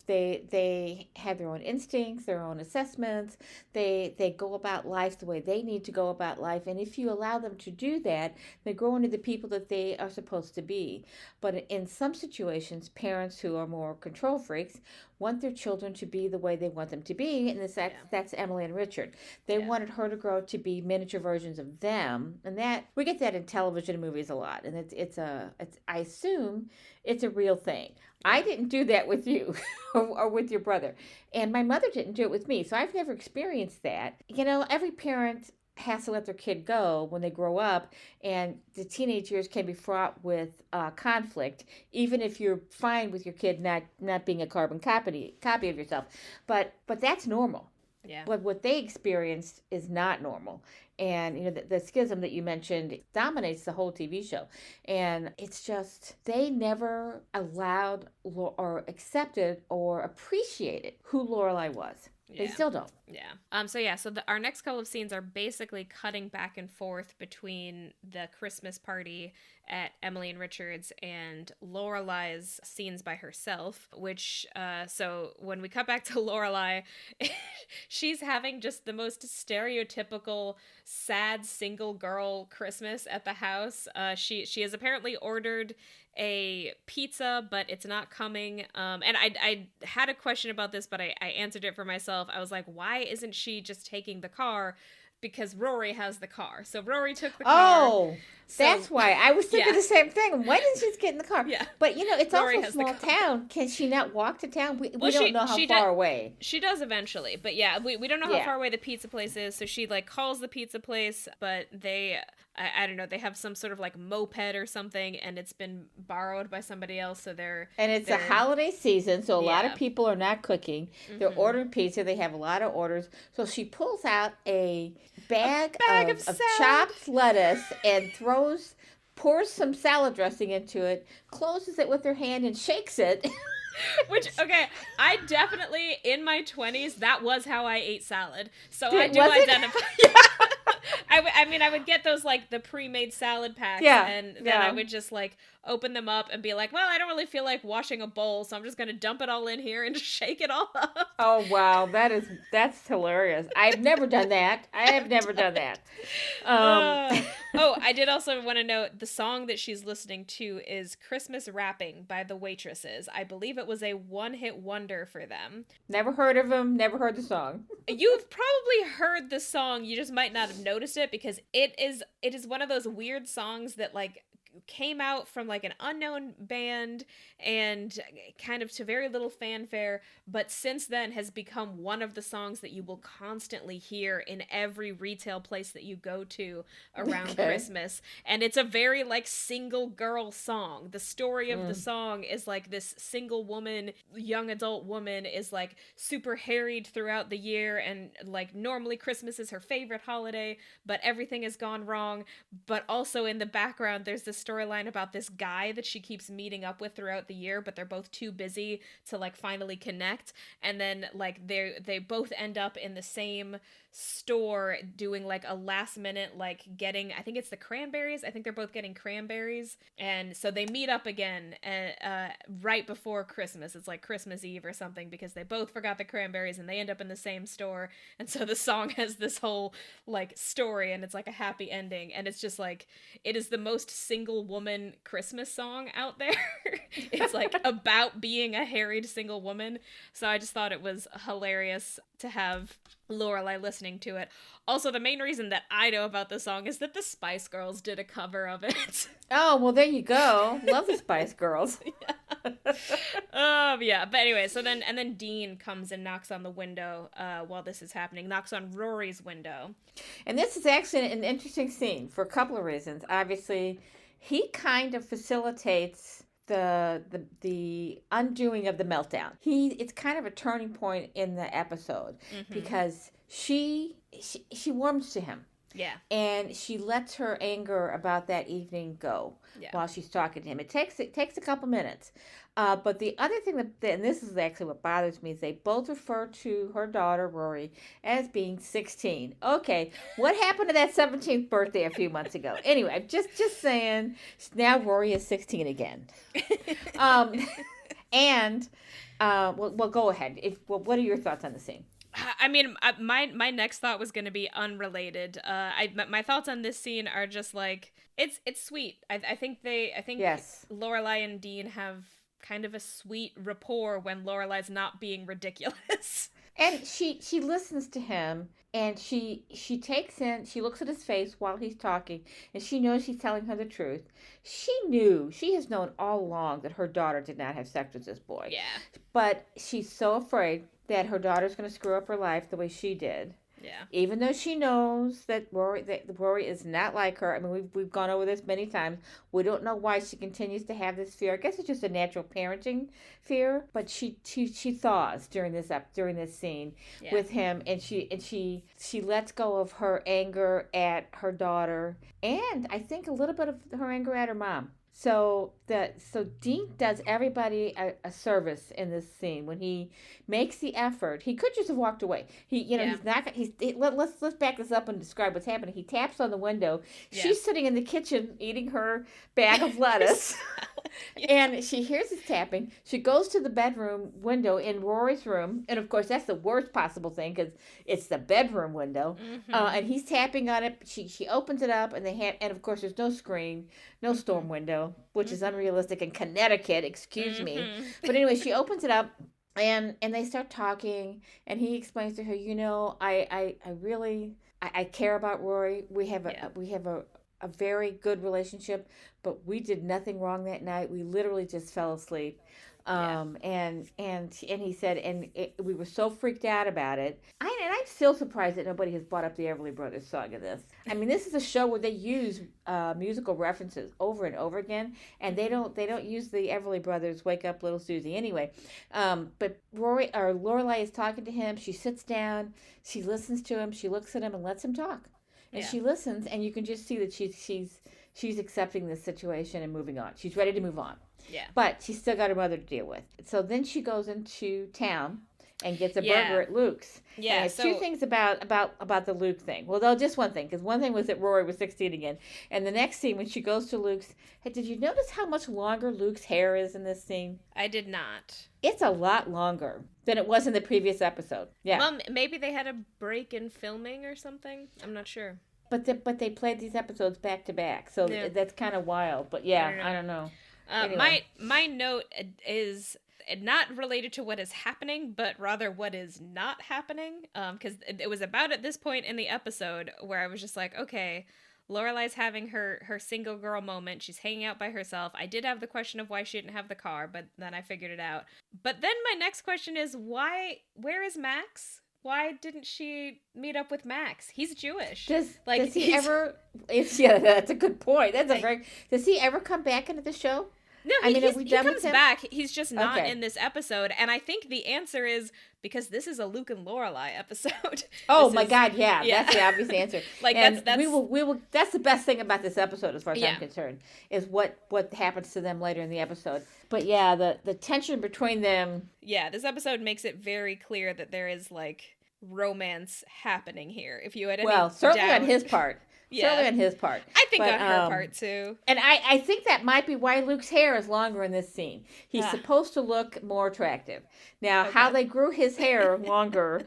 They have their own instincts, their own assessments. They go about life the way they need to go about life. And if you allow them to do that, they grow into the people that they are supposed to be. But in some situations, parents who are more control freaks want their children to be the way they want them to be. And that's Emily and Richard. They wanted her to grow to be miniature versions of them. And that we get that in television and movies a lot. And it's I assume it's a real thing. I didn't do that with you or with your brother. And my mother didn't do it with me. So I've never experienced that. Every parent has to let their kid go when they grow up, and the teenage years can be fraught with conflict, even if you're fine with your kid not being a carbon copy of yourself. But that's normal. Yeah. But what they experienced is not normal. And, the schism that you mentioned dominates the whole TV show. And it's just, they never allowed or accepted or appreciated who Lorelai was. Yeah. They still don't. Yeah. So our next couple of scenes are basically cutting back and forth between the Christmas party at Emily and Richard's and Lorelai's scenes by herself, which, so when we cut back to Lorelai, she's having just the most stereotypical sad single girl Christmas at the house. She has apparently ordered a pizza, but it's not coming. And I had a question about this, but I answered it for myself. I was like, why isn't she just taking the car? Because Rory has the car. So Rory took the car. Oh, that's why. I was thinking the same thing. Why didn't she just get in the car? Yeah. But, it's Rory also a small town. Can she not walk to town? We don't know how far away. She does eventually. But yeah, we don't know how far away the pizza place is. So she calls the pizza place, but they, I don't know, they have some sort of moped or something, and it's been borrowed by somebody else. So And it's a holiday season, so a lot of people are not cooking. Mm-hmm. They're ordering pizza. They have a lot of orders. So she pulls out a bag of chopped lettuce and pours some salad dressing into it, closes it with her hand and shakes it. Which, okay, I definitely, in my 20s, that was how I ate salad. So I do identify. I would get those, the pre-made salad packs, and then I would just, open them up and be like, well, I don't really feel like washing a bowl, so I'm just going to dump it all in here and just shake it all up. Oh, wow. That's hilarious. I've never done that. I have never done that. I did also want to note the song that she's listening to is Christmas Wrapping by the Waitresses. I believe it was a one-hit wonder for them. Never heard of them, never heard the song. You've probably heard the song, you just might not have noticed it, because it is one of those weird songs that came out from an unknown band and kind of to very little fanfare, but since then has become one of the songs that you will constantly hear in every retail place that you go to around Christmas. And it's a very single girl song. The story of the song is this single woman, young adult woman is super harried throughout the year, and normally Christmas is her favorite holiday, but everything has gone wrong. But also in the background there's this storyline about this guy that she keeps meeting up with throughout the year, but they're both too busy to finally connect. And then they both end up in the same store doing a last minute getting, I think it's the cranberries. I think they're both getting cranberries, and so they meet up again right before Christmas. It's Christmas Eve or something, because they both forgot the cranberries and they end up in the same store. And so the song has this whole story, and it's a happy ending, and it's just it is the most single woman Christmas song out there. It's about being a harried single woman. So I just thought it was hilarious to have Lorelai listening to it. Also, the main reason that I know about the song is that the Spice Girls did a cover of it. Oh, well, there you go. Love the Spice Girls. Yeah. But anyway, then Dean comes and knocks on the window while this is happening. Knocks on Rory's window. And this is actually an interesting scene for a couple of reasons. Obviously, he kind of facilitates the undoing of the meltdown. It's kind of a turning point in the episode because she warms to him. Yeah. And she lets her anger about that evening go while she's talking to him. It takes a couple minutes. But the other thing and this is actually what bothers me, is they both refer to her daughter, Rory, as being 16. Okay, what happened to that 17th birthday a few months ago? Anyway, just saying, now Rory is 16 again. Well, go ahead. What are your thoughts on the scene? I mean, my next thought was going to be unrelated. My thoughts on this scene are just like, it's sweet. I think yes. Lorelai and Dean have kind of a sweet rapport when Lorelai's not being ridiculous. And she listens to him, and she looks at his face while he's talking, and she knows he's telling her the truth. She has known all along that her daughter did not have sex with this boy. Yeah. But she's so afraid that her daughter's going to screw up her life the way she did. Yeah. Even though she knows that Rory is not like her. I mean, we've gone over this many times. We don't know why she continues to have this fear. I guess it's just a natural parenting fear. But she thaws during this scene with him, and she lets go of her anger at her daughter, and I think a little bit of her anger at her mom. So Dean does everybody a service in this scene when he makes the effort. He could just have walked away. He's not. Let's back this up and describe what's happening. He taps on the window. Yeah. She's sitting in the kitchen eating her bag of lettuce, and she hears his tapping. She goes to the bedroom window in Rory's room, and of course that's the worst possible thing because it's the bedroom window. And he's tapping on it. She opens it up, and and of course there's no screen, no storm window, which is unrealistic in Connecticut, excuse me. But anyway, she opens it up, and they start talking, and he explains to her, I really care about Rory. We have a very good relationship, but we did nothing wrong that night. We literally just fell asleep. And he said, we were so freaked out about it. I'm still surprised that nobody has brought up the Everly Brothers song in this. I mean, this is a show where they use musical references over and over again, and they don't use the Everly Brothers "Wake Up Little Susie" anyway. But Lorelai is talking to him. She sits down, she listens to him, she looks at him and lets him talk, and she listens, and you can just see that she's accepting this situation and moving on. She's ready to move on. Yeah. But she's still got her mother to deal with. So then she goes into town and gets a burger at Luke's. Yeah. And I have two things about the Luke thing. Well, no, just one thing, because one thing was that Rory was 16 again. And the next scene, when she goes to Luke's, hey, did you notice how much longer Luke's hair is in this scene? I did not. It's a lot longer than it was in the previous episode. Yeah. Well, maybe they had a break in filming or something. I'm not sure. But they played these episodes back to back, so that's kind of wild. But yeah, I don't know. Anyway. My note is not related to what is happening, but rather what is not happening. Because it was about at this point in the episode where I was just like, okay, Lorelai's having her single girl moment. She's hanging out by herself. I did have the question of why she didn't have the car, but then I figured it out. But then my next question is, where is Max? Why didn't she meet up with Max? He's Jewish. Does he ever? Yeah, that's a good point. Does he ever come back into the show? No, he comes back. He's just not in this episode. And I think the answer is because this is a Luke and Lorelai episode. Oh my God, yeah. That's the obvious answer. That's we will. That's the best thing about this episode, as far as I'm concerned, is what happens to them later in the episode. But yeah, the tension between them. Yeah, this episode makes it very clear that there is romance happening here. If you had any certainly doubt. On his part. Yeah. Certainly on his part. I think on her part, too. And I think that might be why Luke's hair is longer in this scene. He's supposed to look more attractive. Now, how they grew his hair longer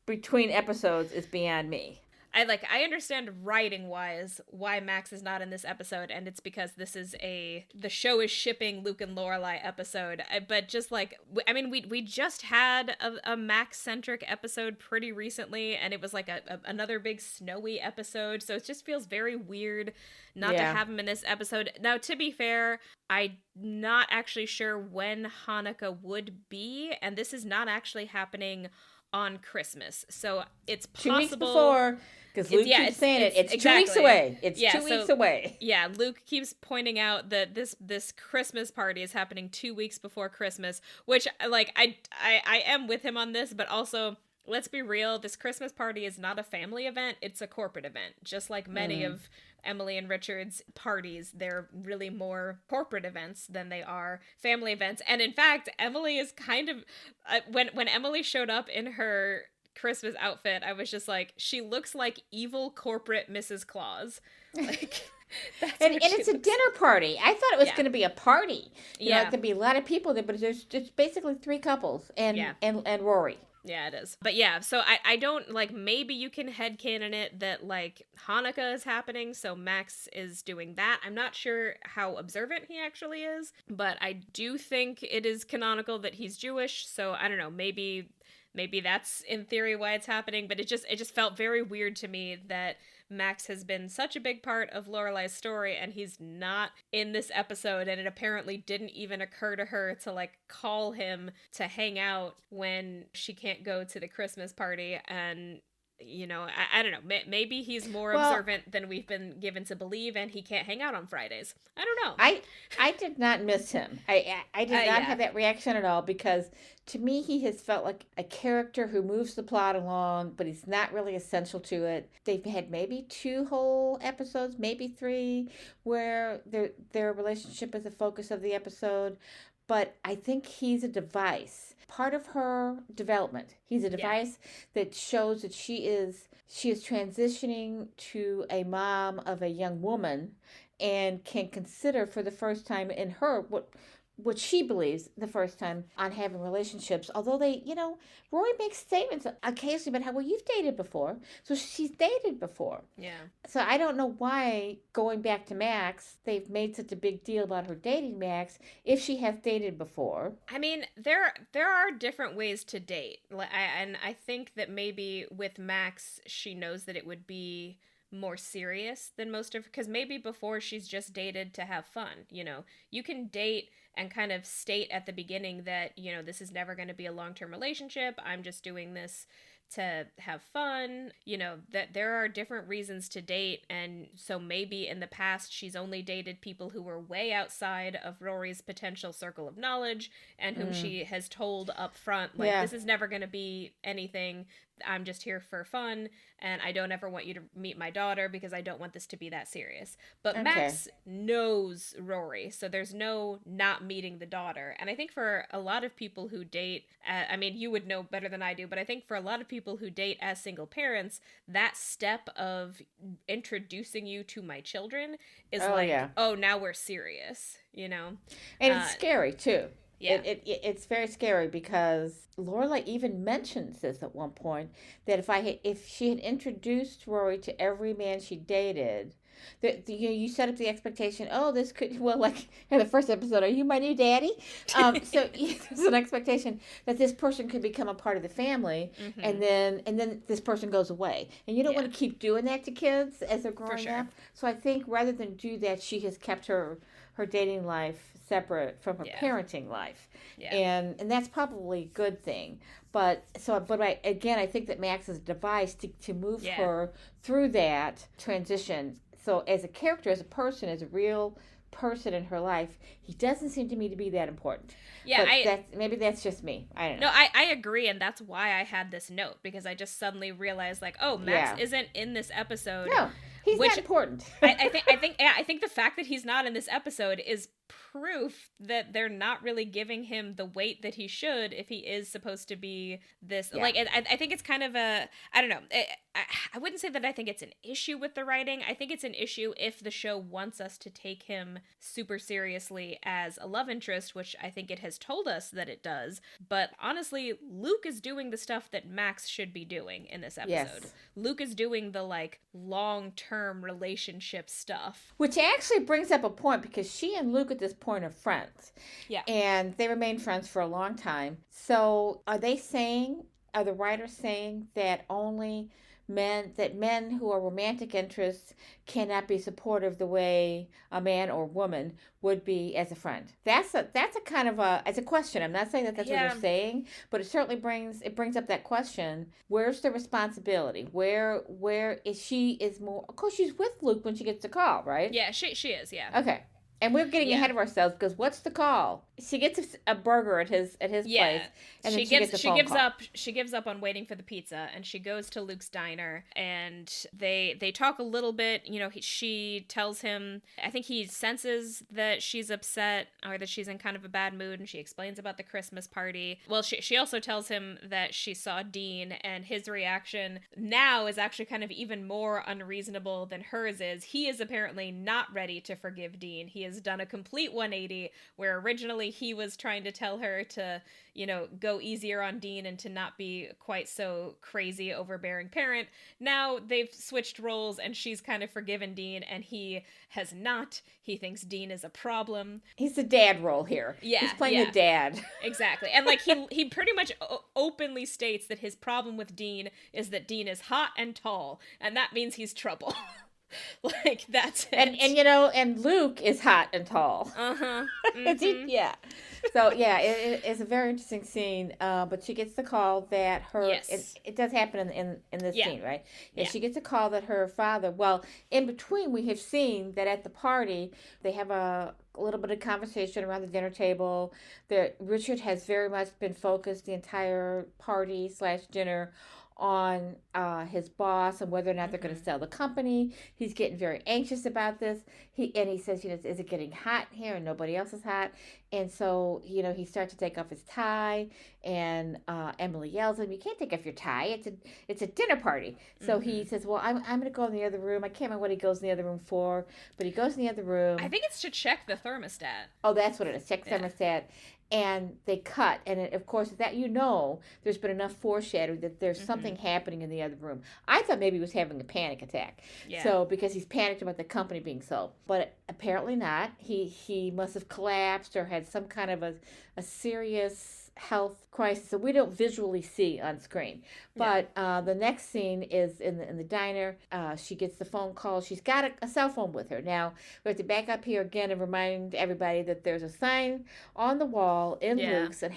between episodes is beyond me. I understand writing wise why Max is not in this episode, and it's because the show is shipping Luke and Lorelai episode. But just like, I mean, we just had a Max centric episode pretty recently, and it was like another big snowy episode, so it just feels very weird not to have him in this episode. Now, to be fair, I'm not actually sure when Hanukkah would be, and this is not actually happening on Christmas, so it's possible 2 weeks before, because Luke keeps saying it's exactly 2 weeks away. It's 2 weeks away. Yeah, Luke keeps pointing out that this Christmas party is happening 2 weeks before Christmas, which like I am with him on this, but also let's be real, this Christmas party is not a family event, it's a corporate event, just like many of Emily and Richard's parties. They're really more corporate events than they are family events. And in fact, Emily is kind of when Emily showed up in her Christmas outfit, I was just like, she looks like evil corporate Mrs. Claus. Like and it's a dinner party. I thought it was going to be a party. You know, it could be a lot of people there, but there's just basically 3 couples and Rory. Yeah, it is. But yeah, so I don't, like, maybe you can headcanon it that, like, Hanukkah is happening, so Max is doing that. I'm not sure how observant he actually is, but I do think it is canonical that he's Jewish, so I don't know, maybe that's in theory why it's happening, but it just felt very weird to me that Max has been such a big part of Lorelai's story and he's not in this episode, and it apparently didn't even occur to her to like call him to hang out when she can't go to the Christmas party. And you know, I don't know, maybe he's more observant than we've been given to believe, and he can't hang out on Fridays. I don't know. I did not miss him. I did not have that reaction at all, because to me he has felt like a character who moves the plot along, but he's not really essential to it. They've had maybe 2 whole episodes, maybe 3, where their relationship is the focus of the episode. But I think he's a device, part of her development. He's a device that shows that she is transitioning to a mom of a young woman and can consider for the first time in her what she believes the first time on having relationships. Although they, you know, Rory makes statements occasionally about how, well, you've dated before. So she's dated before. Yeah. So I don't know why, going back to Max, they've made such a big deal about her dating Max if she has dated before. I mean, there are different ways to date. And I think that maybe with Max, she knows that it would be more serious than most of, because maybe before she's just dated to have fun. You know, you can date and kind of state at the beginning that, you know, this is never going to be a long-term relationship. I'm just doing this to have fun. You know, that there are different reasons to date. And so maybe in the past she's only dated people who were way outside of Rory's potential circle of knowledge, and whom she has told up front, like, this is never going to be anything. I'm just here for fun, and I don't ever want you to meet my daughter because I don't want this to be that serious. But Max knows Rory, so there's no not meeting the daughter. And I think for a lot of people who date, I mean, you would know better than I do, but I think for a lot of people who date as single parents, that step of introducing you to my children is oh, now we're serious, you know? And it's scary, too. Yeah. It's very scary, because Lorelai even mentions this at one point, that if she had introduced Rory to every man she dated, you set up the expectation, oh, this could, well, like in the first episode, are you my new daddy? So there's an expectation that this person could become a part of the family, and then this person goes away, and you don't want to keep doing that to kids as they're growing up. So I think rather than do that, she has kept her dating life separate from her parenting life. Yeah. And that's probably a good thing. But I think that Max is a device to move her through that transition. So as a character, as a person, as a real person in her life, he doesn't seem to me to be that important. Yeah, maybe that's just me. I don't know. No, I agree, and that's why I had this note, because I just suddenly realized, like, oh, Max isn't in this episode. No, he's not important. I think the fact that he's not in this episode is proof that they're not really giving him the weight that he should if he is supposed to be this. Like, I think it's kind of I don't know. I wouldn't say that I think it's an issue with the writing. I think it's an issue if the show wants us to take him super seriously as a love interest, which I think it has told us that it does. But honestly, Luke is doing the stuff that Max should be doing in this episode. Yes. Luke is doing the, like, long-term relationship stuff. Which actually brings up a point, because she and Luke at this point are friends. Yeah. And they remained friends for a long time. So are the writers saying that only men who are romantic interests cannot be supportive the way a man or woman would be as a friend? That's a kind of it's a question. I'm not saying that that's what they're saying, but it certainly brings up that question. Where's the responsibility? Where is she is more? Of course, she's with Luke when she gets the call, right? Yeah, she is. Yeah. Okay. And we're getting ahead of ourselves, because what's the call? She gets a burger at his place, and then she gets a phone call. She gives up on waiting for the pizza, and she goes to Luke's diner, and they talk a little bit. You know, she tells him, I think he senses that she's upset or that she's in kind of a bad mood, and she explains about the Christmas party. Well, she also tells him that she saw Dean, and his reaction now is actually kind of even more unreasonable than hers is. He is apparently not ready to forgive Dean. He has done a complete 180, where originally he was trying to tell her to, you know, go easier on Dean and to not be quite so crazy overbearing parent. Now they've switched roles, and she's kind of forgiven Dean, and he has not. He thinks Dean is a problem. He's the dad role here. Yeah, he's playing the dad. Exactly. And like he pretty much openly states that his problem with Dean is that Dean is hot and tall, and that means he's trouble. Like, that's it. And you know, and Luke is hot and tall. Mm-hmm. Yeah. So yeah, it's a very interesting scene. But she gets the call that her it does happen in this scene, right? Yeah, she gets a call that her father. Well, in between, we have seen that at the party they have a little bit of conversation around the dinner table. That Richard has very much been focused the entire party / dinner on his boss and whether or not they're going to sell the company. He's getting very anxious about this. He says, you know, is it getting hot here and nobody else is hot? And so, you know, he starts to take off his tie, and Emily yells at him, "You can't take off your tie. It's a dinner party." So he says, "Well, I'm going to go in the other room." I can't remember what he goes in the other room for, but he goes in the other room. I think it's to check the thermostat. Oh, that's what it is. Check the thermostat. And they cut, and of course, that, you know, there's been enough foreshadowing that there's something happening in the other room. I thought maybe he was having a panic attack, so because he's panicked about the company being sold, but apparently not. He must have collapsed or had some kind of a serious health crisis, so we don't visually see on screen. But the next scene is in the diner. She gets the phone call. She's got a cell phone with her. Now we have to back up here again and remind everybody that there's a sign on the wall in Luke's and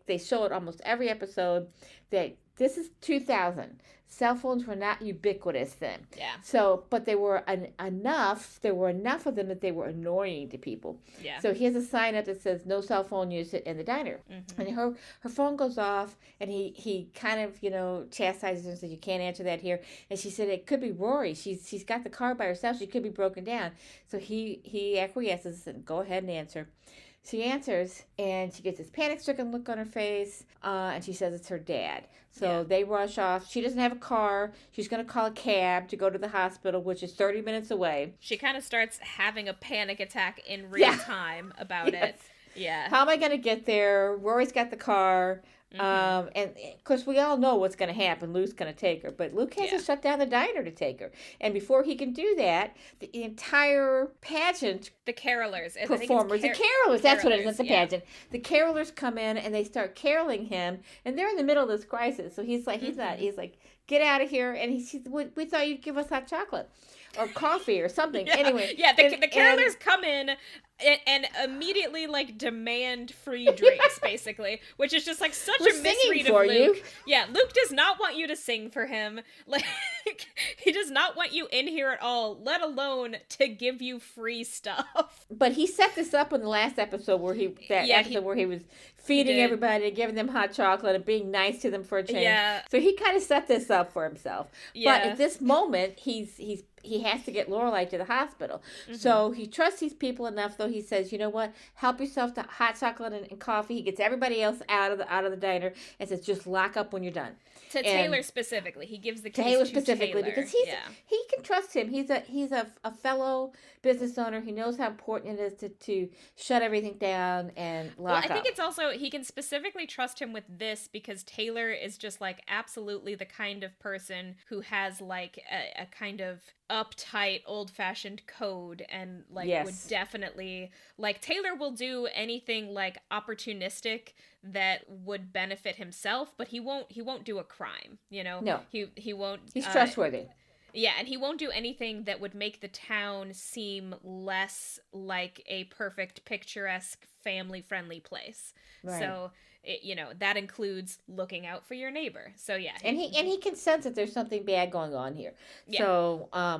they show it almost every episode that this is 2000. Cell phones were not ubiquitous then. Yeah. So, but they were enough. There were enough of them that they were annoying to people. Yeah. So he has a sign up that says "No cell phone use in the diner." Mm-hmm. And her phone goes off, and he kind of, you know, chastises her and says, "You can't answer that here." And she said, "It could be Rory. She's got the car by herself. She could be broken down." So he acquiesces and go ahead and answer. She answers, and she gets this panic-stricken look on her face, and she says it's her dad. So they rush off. She doesn't have a car. She's going to call a cab to go to the hospital, which is 30 minutes away. She kind of starts having a panic attack in real time about it. Yeah. How am I going to get there? Rory's got the car. And of course, we all know what's going to happen. Luke's going to take her, but Luke has to shut down the diner to take her. And before he can do that, the entire pageant, the carolers, performers, the carolers, that's what it is. It's the pageant. The carolers come in and they start caroling him, and they're in the middle of this crisis. So he's like, he's like, "Get out of here!" And he's, "We thought you'd give us hot chocolate or coffee or something." Anyway, the carolers come in and immediately, like, demand free drinks, basically, which is just, like, such a misread of Luke. You. Yeah, Luke does not want you to sing for him. Like, he does not want you in here at all, let alone to give you free stuff. But he set this up in the last episode where he was feeding everybody and giving them hot chocolate and being nice to them for a change. Yeah. So he kind of set this up for himself. Yeah. But at this moment, he's he has to get Lorelai to the hospital. Mm-hmm. So he trusts these people enough, though. He says, you know what? Help yourself to hot chocolate and coffee. He gets everybody else out of the diner and says, just lock up when you're done. To Taylor specifically, he gives the keys Taylor to specifically Taylor. because he can trust him. He's a fellow business owner. He knows how important it is to shut everything down and lock up. I think it's also he can specifically trust him with this because Taylor is just like absolutely the kind of person who has like a kind of uptight old-fashioned code and like would definitely like Taylor will do anything like opportunistic that would benefit himself, but he won't do a crime, you know. No, he won't. He's trustworthy. Yeah, and he won't do anything that would make the town seem less like a perfect, picturesque, family-friendly place. Right. So, that includes looking out for your neighbor. So yeah, and he can sense that there's something bad going on here. Yeah.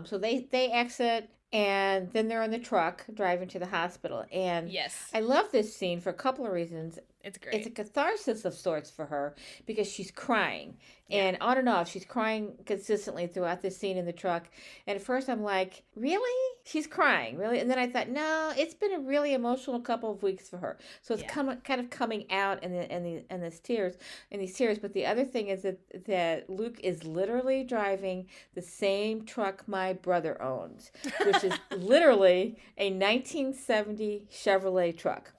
So they exit. And then they're in the truck driving to the hospital. And I love this scene for a couple of reasons. It's great. It's a catharsis of sorts for her because she's crying. Yeah. And on and off, she's crying consistently throughout this scene in the truck. And at first I'm like, really? She's crying, really? And then I thought, no, it's been a really emotional couple of weeks for her. So it's kind of coming out in these tears. But the other thing is that Luke is literally driving the same truck my brother owns, which is literally a 1970 Chevrolet truck.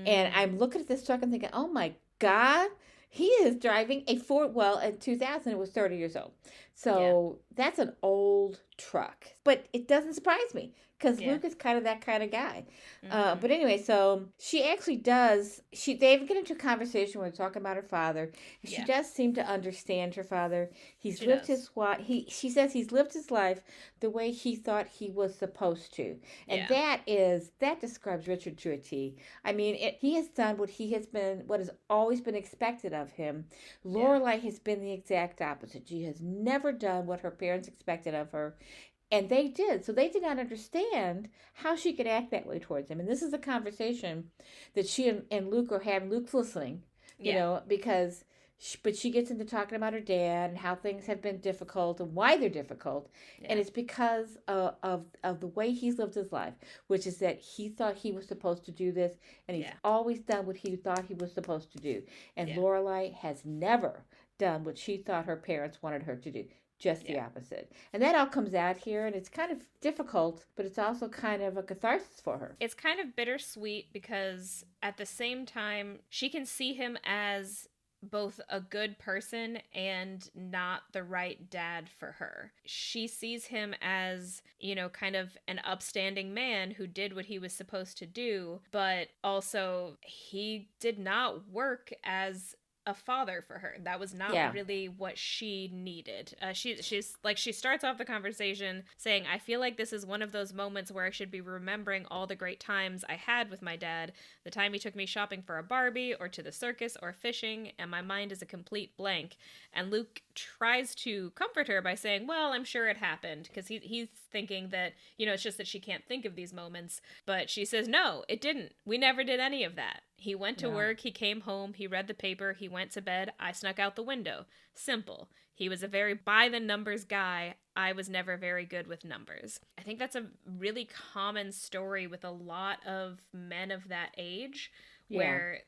And I'm looking at this truck and thinking, oh my God, he is driving a Ford. Well, in 2000, it was 30 years old. So that's an old truck. But it doesn't surprise me because Luke is kind of that kind of guy. But anyway, so she actually does. They get into a conversation where they're talking about her father. And she does seem to understand her father. She says he's lived his life the way he thought he was supposed to, and that describes Richard to a T. I mean, he has done what has always been expected of him. Lorelai has been the exact opposite. She has never done what her parents expected of her. And they did. So they did not understand how she could act that way towards him. And this is a conversation that she and Luke are having. Luke's listening, you know, because she gets into talking about her dad and how things have been difficult and why they're difficult. Yeah. And it's because of the way he's lived his life, which is that he thought he was supposed to do this. And he's always done what he thought he was supposed to do. And Lorelai has never done what she thought her parents wanted her to do. Just the opposite. And that all comes out here, and it's kind of difficult, but it's also kind of a catharsis for her. It's kind of bittersweet because at the same time, she can see him as both a good person and not the right dad for her. She sees him as, kind of an upstanding man who did what he was supposed to do, but also he did not work as a father for her. That was not really what she needed. She starts off the conversation saying, I feel like this is one of those moments where I should be remembering all the great times I had with my dad, the time he took me shopping for a Barbie or to the circus or fishing, and my mind is a complete blank. And Luke tries to comfort her by saying, well, I'm sure it happened, because he's thinking that, it's just that she can't think of these moments. But she says, no, it didn't. We never did any of that. He went to work, he came home, he read the paper, he went to bed, I snuck out the window. Simple. He was a very by-the-numbers guy. I was never very good with numbers. I think that's a really common story with a lot of men of that age, where,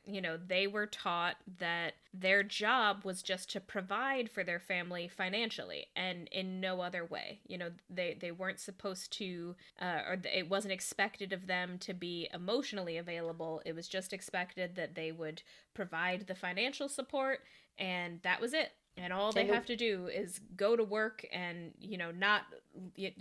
they were taught that their job was just to provide for their family financially and in no other way. They weren't supposed to, or it wasn't expected of them to be emotionally available. It was just expected that they would provide the financial support, and that was it. And all they have to do is go to work and, not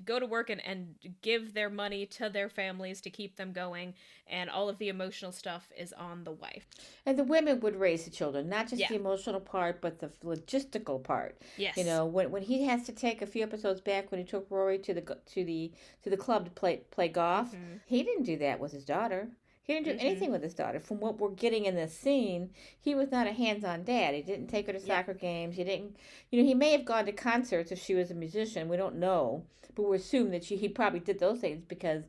go to work and give their money to their families to keep them going. And all of the emotional stuff is on the wife. And the women would raise the children, not just the emotional part, but the logistical part. Yes. When he has to take a few episodes back, when he took Rory to the club to play golf, he didn't do that with his daughter. He didn't do anything with his daughter. From what we're getting in this scene, he was not a hands-on dad. He didn't take her to soccer games. He didn't, he may have gone to concerts if she was a musician. We don't know, but we assume that he probably did those things because,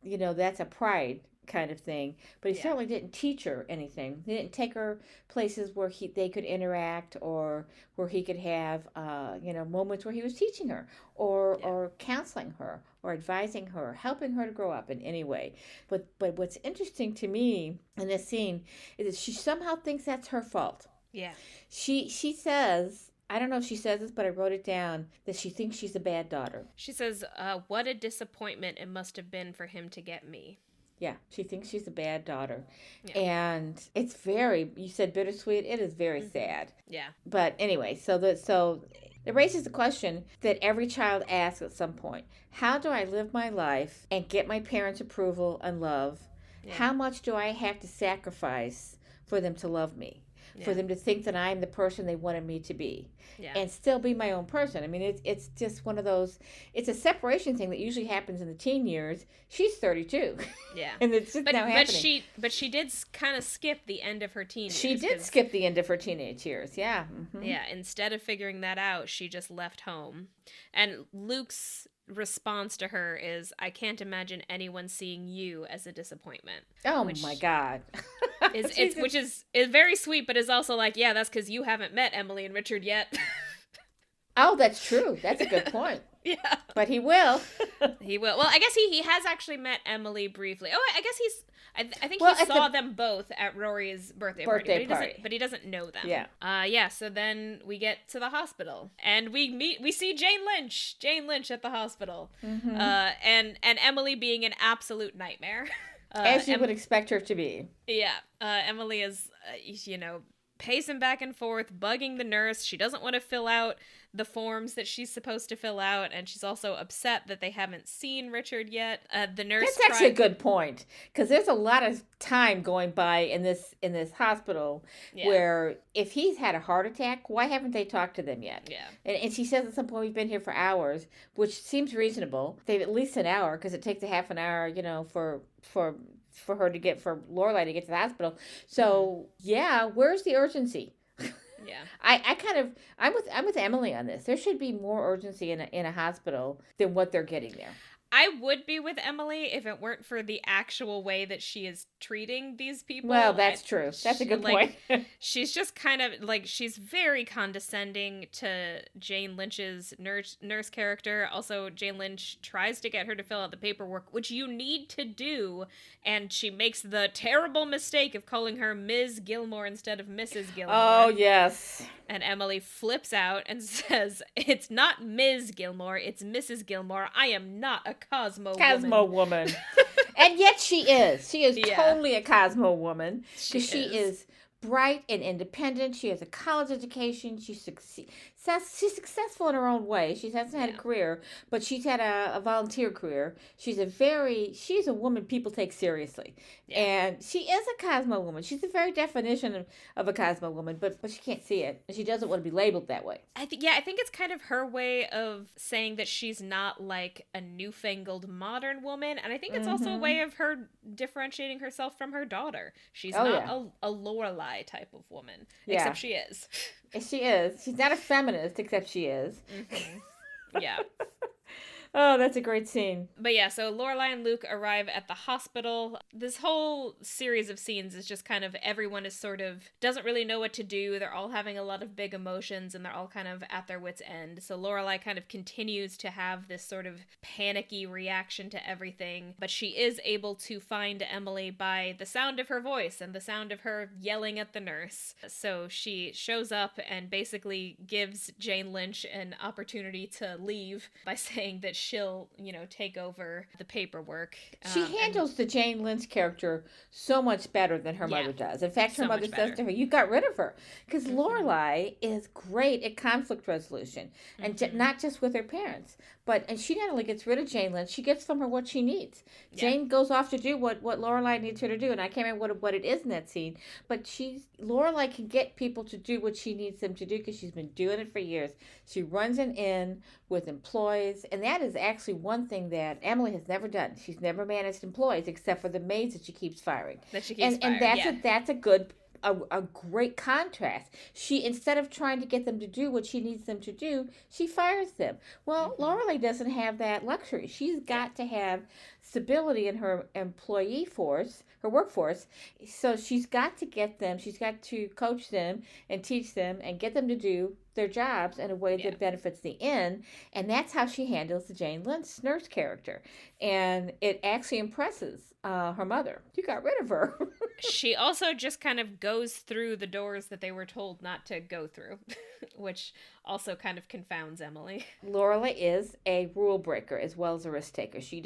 that's a pride kind of thing, but he certainly didn't teach her anything. He didn't take her places where they could interact, or where he could have moments where he was teaching her, or counseling her, or advising her, helping her to grow up in any way. But what's interesting to me in this scene is that she somehow thinks that's her fault. Yeah. She says, I don't know if she says this, but I wrote it down, that she thinks she's a bad daughter. She says, what a disappointment it must have been for him to get me. Yeah, she thinks she's a bad daughter. Yeah. And it's very, you said bittersweet, it is very sad. Yeah. But anyway, so it raises the question that every child asks at some point. How do I live my life and get my parents' approval and love? Yeah. How much do I have to sacrifice for them to love me? Yeah. For them to think that I'm the person they wanted me to be, and still be my own person. I mean, it's just one of those, it's a separation thing that usually happens in the teen years. She's 32. Yeah. And it's just now happening. But she did kind of skip the end of her teen years. She did skip the end of her teenage years, yeah. Mm-hmm. Yeah, instead of figuring that out, she just left home. And Luke's response to her is, I can't imagine anyone seeing you as a disappointment. Oh my God. Which is very sweet, but is also like, yeah, that's because you haven't met Emily and Richard yet. Oh, that's true. That's a good point. Yeah. But he will. He will. Well, I guess he has actually met Emily briefly. Oh, I guess I think he saw them both at Rory's birthday party. But he doesn't know them. Yeah. So then we get to the hospital, and we see Jane Lynch at the hospital. Mm-hmm. And Emily being an absolute nightmare. As you would expect her to be. Yeah. Emily is, pacing back and forth, bugging the nurse. She doesn't want to fill out the forms that she's supposed to fill out, and she's also upset that they haven't seen Richard yet. The nurse. That's actually a good point, because there's a lot of time going by in this hospital where if he's had a heart attack, why haven't they talked to them yet? Yeah. And she says at some point, we've been here for hours, which seems reasonable. They've at least an hour, because it takes a half an hour, for Lorelai to get to the hospital. So where's the urgency? Yeah. I'm with Emily on this. There should be more urgency in a hospital than what they're getting there. I would be with Emily if it weren't for the actual way that she is treating these people. Well, that's true. That's a good point. She's just kind of she's very condescending to Jane Lynch's nurse character. Also, Jane Lynch tries to get her to fill out the paperwork, which you need to do, and she makes the terrible mistake of calling her Ms. Gilmore instead of Mrs. Gilmore. Oh, yes. And Emily flips out and says, it's not Ms. Gilmore, it's Mrs. Gilmore. I am not a Cosmo woman. And yet she is. She is totally a Cosmo woman. She is bright and independent. She has a college education. She's successful in her own way. She hasn't had a career, but she's had a volunteer career. She's a woman people take seriously. Yeah. And she is a Cosmo woman. She's the very definition of a Cosmo woman, but she can't see it. And she doesn't want to be labeled that way. I think it's kind of her way of saying that she's not like a newfangled modern woman. And I think it's also a way of her differentiating herself from her daughter. She's not a Lorelai type of woman, except she is. She is. She's not a feminist, except she is. Mm-hmm. Yeah. Oh, that's a great scene. But yeah, so Lorelai and Luke arrive at the hospital. This whole series of scenes is just kind of everyone is sort of doesn't really know what to do. They're all having a lot of big emotions and they're all kind of at their wits' end. So Lorelai kind of continues to have this sort of panicky reaction to everything, but she is able to find Emily by the sound of her voice and the sound of her yelling at the nurse. So she shows up and basically gives Jane Lynch an opportunity to leave by saying that she'll, take over the paperwork. She handles the Jane Lynch character so much better than her mother does. In fact, her mother says to her, you got rid of her. Because Lorelai is great at conflict resolution. And not just with her parents. And she not only gets rid of Jane Lynch, she gets from her what she needs. Yeah. Jane goes off to do what Lorelai needs her to do. And I can't remember what it is in that scene. But Lorelai can get people to do what she needs them to do because she's been doing it for years. She runs an inn with employees. And that is actually one thing that Emily has never done. She's never managed employees except for the maids that she keeps firing. And that's a good a great contrast. She, instead of trying to get them to do what she needs them to do, she fires them. Well, Lorelai doesn't have that luxury. She's got to have stability in her employee force, her workforce. So she's got to get them, she's got to coach them and teach them and get them to do their jobs in a way that benefits the inn. And that's how she handles the Jane Lynch nurse character. And it actually impresses her mother. You got rid of her. She also just kind of goes through the doors that they were told not to go through, which also kind of confounds Emily. Lorelai is a rule breaker as well as a risk taker. She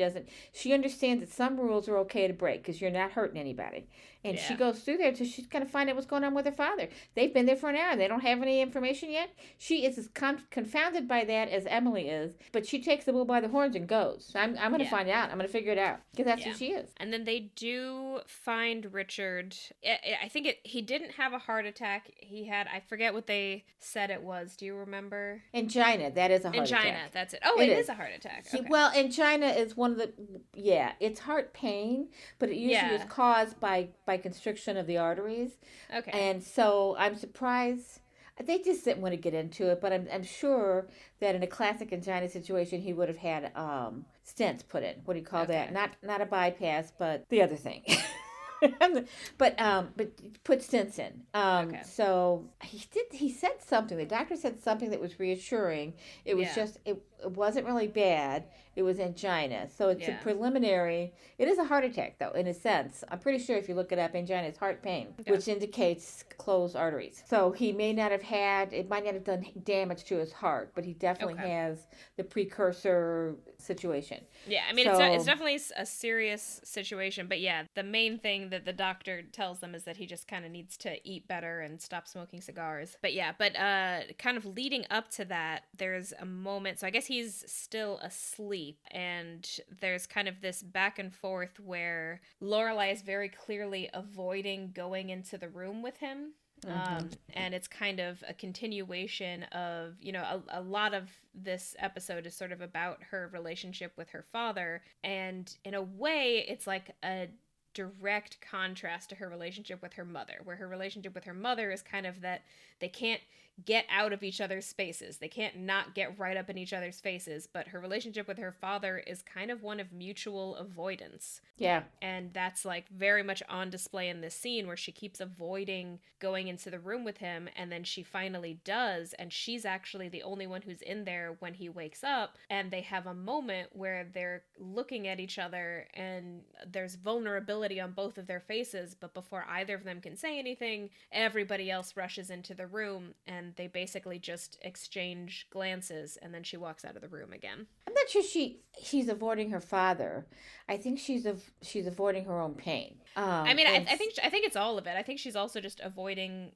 understands that some rules are okay to break because you're not hurting anybody. And she goes through there until she's going to find out what's going on with her father. They've been there for an hour and they don't have any information yet. She is as confounded by that as Emily is, but she takes the bull by the horns and goes. I'm going to find out. I'm going to figure it out because that's who she is. And then they do find Richard. I think he didn't have a heart attack. He had, I forget what they said it was. Do you remember? Angina. That is a heart attack. Angina. That's it. Oh, it is a heart attack. Okay. Well, angina is one of the, it's heart pain, but it usually is caused by constriction of the arteries. Okay. And so I'm surprised. They just didn't want to get into it, but I'm sure that in a classic angina situation, he would have had stents put in. What do you call that? Not a bypass, but the other thing. but put stents in. So he said something. The doctor said something that was reassuring. It was just it wasn't really bad. It was angina. So it's a preliminary. It is a heart attack though, in a sense. I'm pretty sure if you look it up, angina is heart pain, which indicates closed arteries. So he might not have done damage to his heart, but he definitely has the precursor situation. Yeah, I mean, it's definitely a serious situation, but the main thing that the doctor tells them is that he just kind of needs to eat better and stop smoking cigars. But kind of leading up to that, there's a moment, so I guess he's still asleep, and there's kind of this back and forth where Lorelai is very clearly avoiding going into the room with him. And it's kind of a continuation of, a lot of this episode is sort of about her relationship with her father. And in a way, it's like a direct contrast to her relationship with her mother, where her relationship with her mother is kind of that they can't get out of each other's spaces. They can't not get right up in each other's faces. But her relationship with her father is kind of one of mutual avoidance. Yeah. And that's like very much on display in this scene where she keeps avoiding going into the room with him. And then she finally does. And she's actually the only one who's in there when he wakes up. And they have a moment where they're looking at each other and there's vulnerability on both of their faces. But before either of them can say anything, everybody else rushes into the room and they basically just exchange glances, and then she walks out of the room again. I'm not sure she's avoiding her father. I think she's avoiding her own pain. I mean, I think it's all of it. I think she's also just avoiding,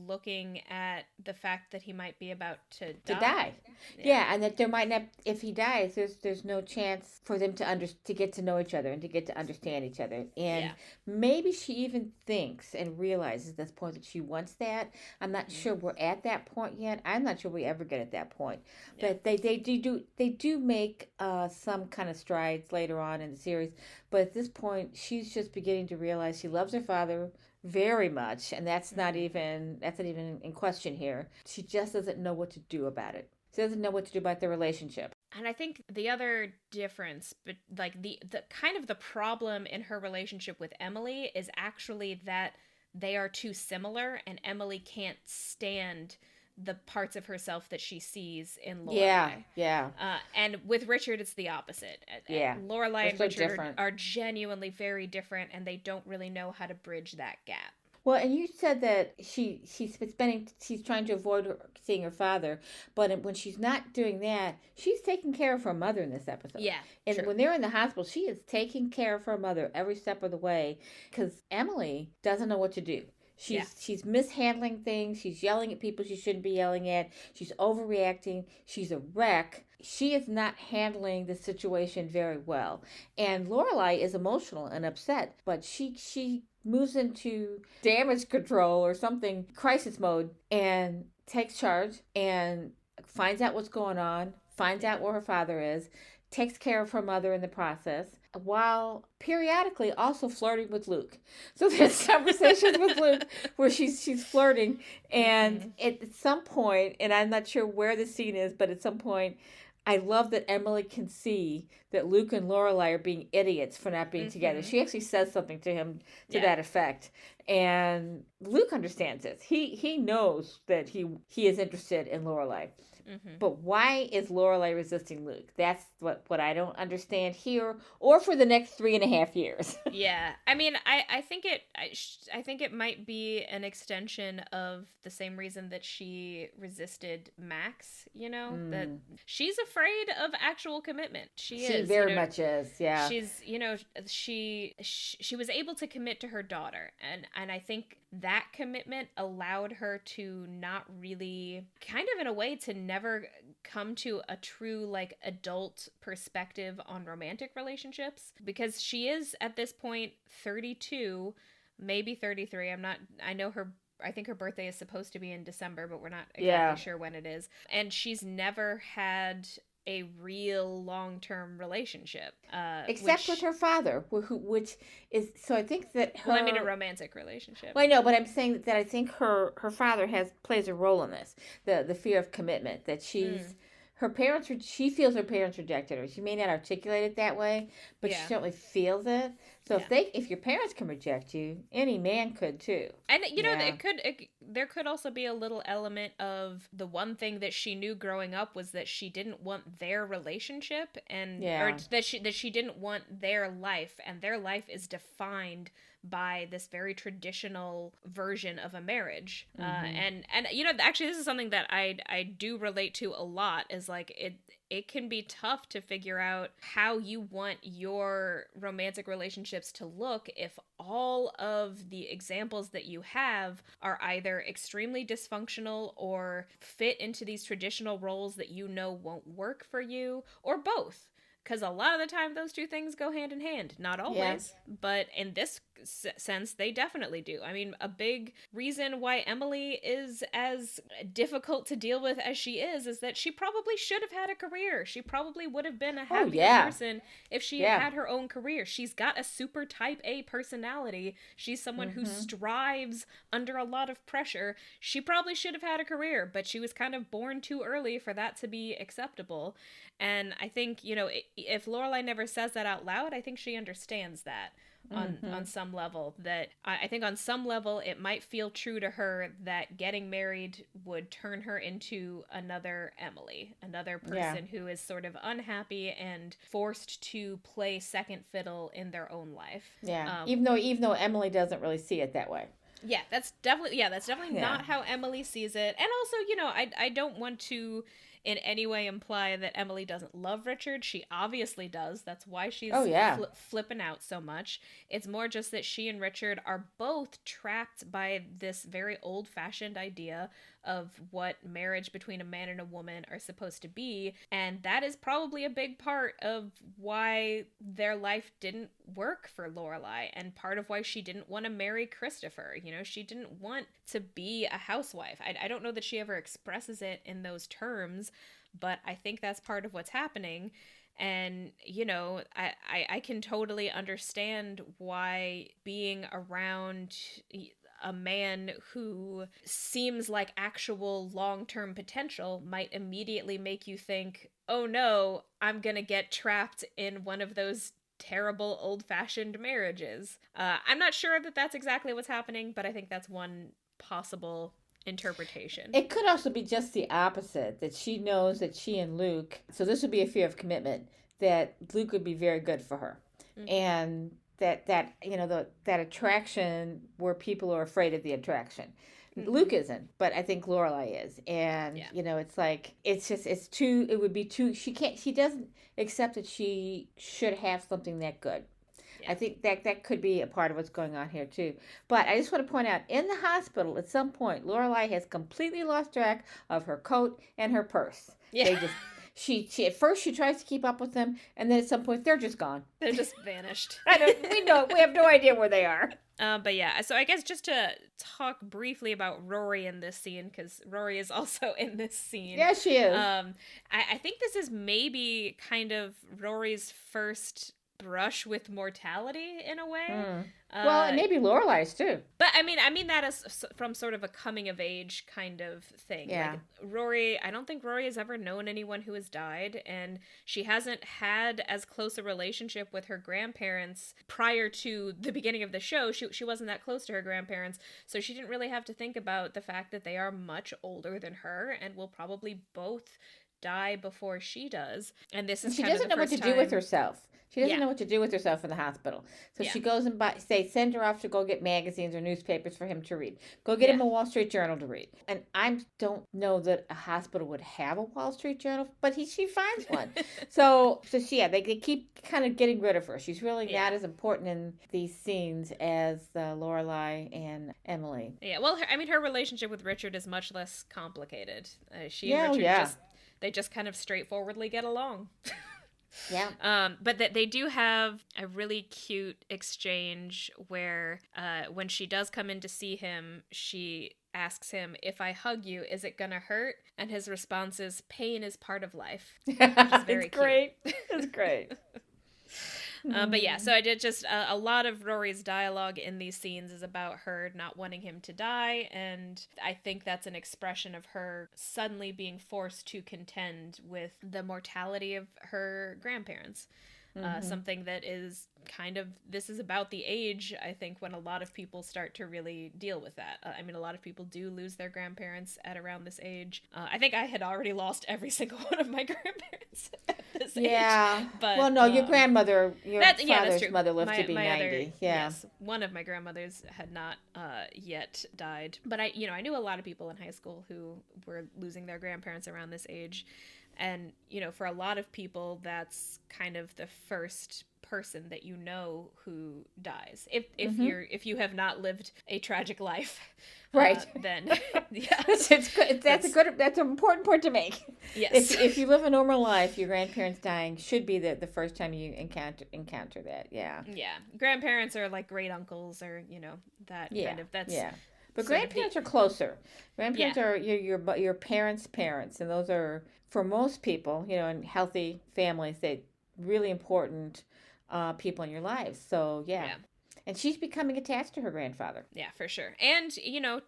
looking at the fact that he might be about to die. Yeah, and that there might not, if he dies, there's no chance for them to get to know each other and to get to understand each other. And maybe she even thinks and realizes at this point that she wants that. I'm not sure we're at that point yet. I'm not sure we ever get at that point. But they do make some kind of strides later on in the series. But at this point, she's just beginning to realize she loves her father very much, and that's not even in question here. She just doesn't know what to do about it. She doesn't know what to do about their relationship. And I think the other difference, but like the kind of the problem in her relationship with Emily is actually that they are too similar, and Emily can't stand the parts of herself that she sees in Lorelai. Yeah. And with Richard, it's the opposite. Yeah. Lorelai and Richard are genuinely very different, and they don't really know how to bridge that gap. Well, and you said that she's trying to avoid seeing her father, but when she's not doing that, she's taking care of her mother in this episode. Yeah. And when they're in the hospital, she is taking care of her mother every step of the way because Emily doesn't know what to do. She's mishandling things. She's yelling at people she shouldn't be yelling at. She's overreacting. She's a wreck. She is not handling the situation very well. And Lorelai is emotional and upset, but she moves into damage control or something, crisis mode, and takes charge and finds out what's going on, finds out where her father is, takes care of her mother in the process, while periodically also flirting with Luke. So there's conversations with Luke where she's flirting, and at some point, and I'm not sure where the scene is, but at some point, I love that Emily can see that Luke and Lorelai are being idiots for not being together. She actually says something to him to that effect. And Luke understands this. He knows that he is interested in Lorelai. But why is Lorelai resisting Luke? That's what I don't understand here, or for the next 3.5 years. Yeah, I mean, I think it might be an extension of the same reason that she resisted Max. That she's afraid of actual commitment. She very much is. Yeah, she's she was able to commit to her daughter, and I think that commitment allowed her to not really, kind of in a way, to never come to a true like adult perspective on romantic relationships, because she is at this point 32, maybe 33. I think her birthday is supposed to be in December, but we're not exactly sure when it is. And she's never had a real long-term relationship, except with her father, which is, so I think that her, well, I mean a romantic relationship. Well, I know, but I'm saying that I think her father plays a role in this, the fear of commitment, that she feels her parents rejected her. She may not articulate it that way, but she certainly feels it. So if your parents can reject you, any man could too. And there could also be a little element of the one thing that she knew growing up was that she didn't want their relationship, or that she didn't want their life, and their life is defined by this very traditional version of a marriage. And actually this is something that I do relate to a lot, is like it can be tough to figure out how you want your romantic relationships to look if all of the examples that you have are either extremely dysfunctional or fit into these traditional roles that won't work for you, or both. Because a lot of the time, those two things go hand in hand. Not always, but in this sense, they definitely do. I mean, a big reason why Emily is as difficult to deal with as she is that she probably should have had a career. She probably would have been a happier person if she had her own career. She's got a super type A personality. She's someone who strives under a lot of pressure. She probably should have had a career, but she was kind of born too early for that to be acceptable. And I think, if Lorelai never says that out loud, I think she understands that on some level. That I think on some level it might feel true to her that getting married would turn her into another Emily, another person who is sort of unhappy and forced to play second fiddle in their own life. Yeah, even though Emily doesn't really see it that way. Yeah, that's definitely not how Emily sees it. And also, I don't want to in any way imply that Emily doesn't love Richard. She obviously does. That's why she's flipping out so much. It's more just that she and Richard are both trapped by this very old-fashioned idea of what marriage between a man and a woman are supposed to be, and that is probably a big part of why their life didn't work for Lorelai, and part of why she didn't want to marry Christopher. She didn't want to be a housewife. I don't know that she ever expresses it in those terms, but I think that's part of what's happening. And, I can totally understand why being around a man who seems like actual long-term potential might immediately make you think, oh no, I'm gonna get trapped in one of those terrible old-fashioned marriages. I'm not sure that that's exactly what's happening, but I think that's one possible interpretation. It could also be just the opposite, that she knows that she and Luke, so this would be a fear of commitment, that Luke would be very good for her. And that attraction where people are afraid of the attraction. Luke isn't, but I think Lorelai is. And it's like it would be too, she doesn't accept that she should have something that good. I think that could be a part of what's going on here too. But I just want to point out, in the hospital at some point, Lorelai has completely lost track of her coat and her purse. She at first she tries to keep up with them, and then at some point they're just gone. They're just vanished. We have no idea where they are. But yeah, so I guess just to talk briefly about Rory in this scene, because Rory is also in this scene. Yeah, she is. I think this is maybe kind of Rory's first brush with mortality in a way. Well, and maybe Lorelai's too. But I mean that is from sort of a coming of age kind of thing. Yeah. Like Rory, I don't think Rory has ever known anyone who has died, and she hasn't had as close a relationship with her grandparents prior to the beginning of the show. She wasn't that close to her grandparents, so she didn't really have to think about the fact that they are much older than her and will probably both die before she does. And this is she kind doesn't of the know what first to do with time- herself. She doesn't know what to do with herself in the hospital. So she goes and send her off to go get magazines or newspapers for him to read. Go get him a Wall Street Journal to read. And I don't know that a hospital would have a Wall Street Journal, but she finds one. so they keep kind of getting rid of her. She's really not as important in these scenes as Lorelai and Emily. Yeah, well, her relationship with Richard is much less complicated. She and Richard just kind of straightforwardly get along. Yeah. But that they do have a really cute exchange where when she does come in to see him, she asks him, "If I hug you, is it gonna hurt?" And his response is, "Pain is part of life." Which is very great. It's great. But yeah, so I did just a lot of Rory's dialogue in these scenes is about her not wanting him to die, and I think that's an expression of her suddenly being forced to contend with the mortality of her grandparents. Something that is this is about the age, I think, when a lot of people start to really deal with that. A lot of people do lose their grandparents at around this age. I think I had already lost every single one of my grandparents at this age. Yeah. But, well, no, your grandmother, father's that's true. mother lived to be my 90. Other, yeah. Yes, one of my grandmothers had not yet died. But I knew a lot of people in high school who were losing their grandparents around this age. And, for a lot of people, that's kind of the first person that you know who dies. If you have not lived a tragic life, right? Then yeah, that's an important point to make. Yes. If you live a normal life, your grandparents dying should be the first time you encounter that. Yeah. Yeah. Grandparents are like great uncles, or that kind of that's. Yeah. But grandparents are closer. Grandparents are your parents' parents, and those are, for most people, in healthy families, they really important people in your lives. So yeah. And she's becoming attached to her grandfather. Yeah, for sure. And,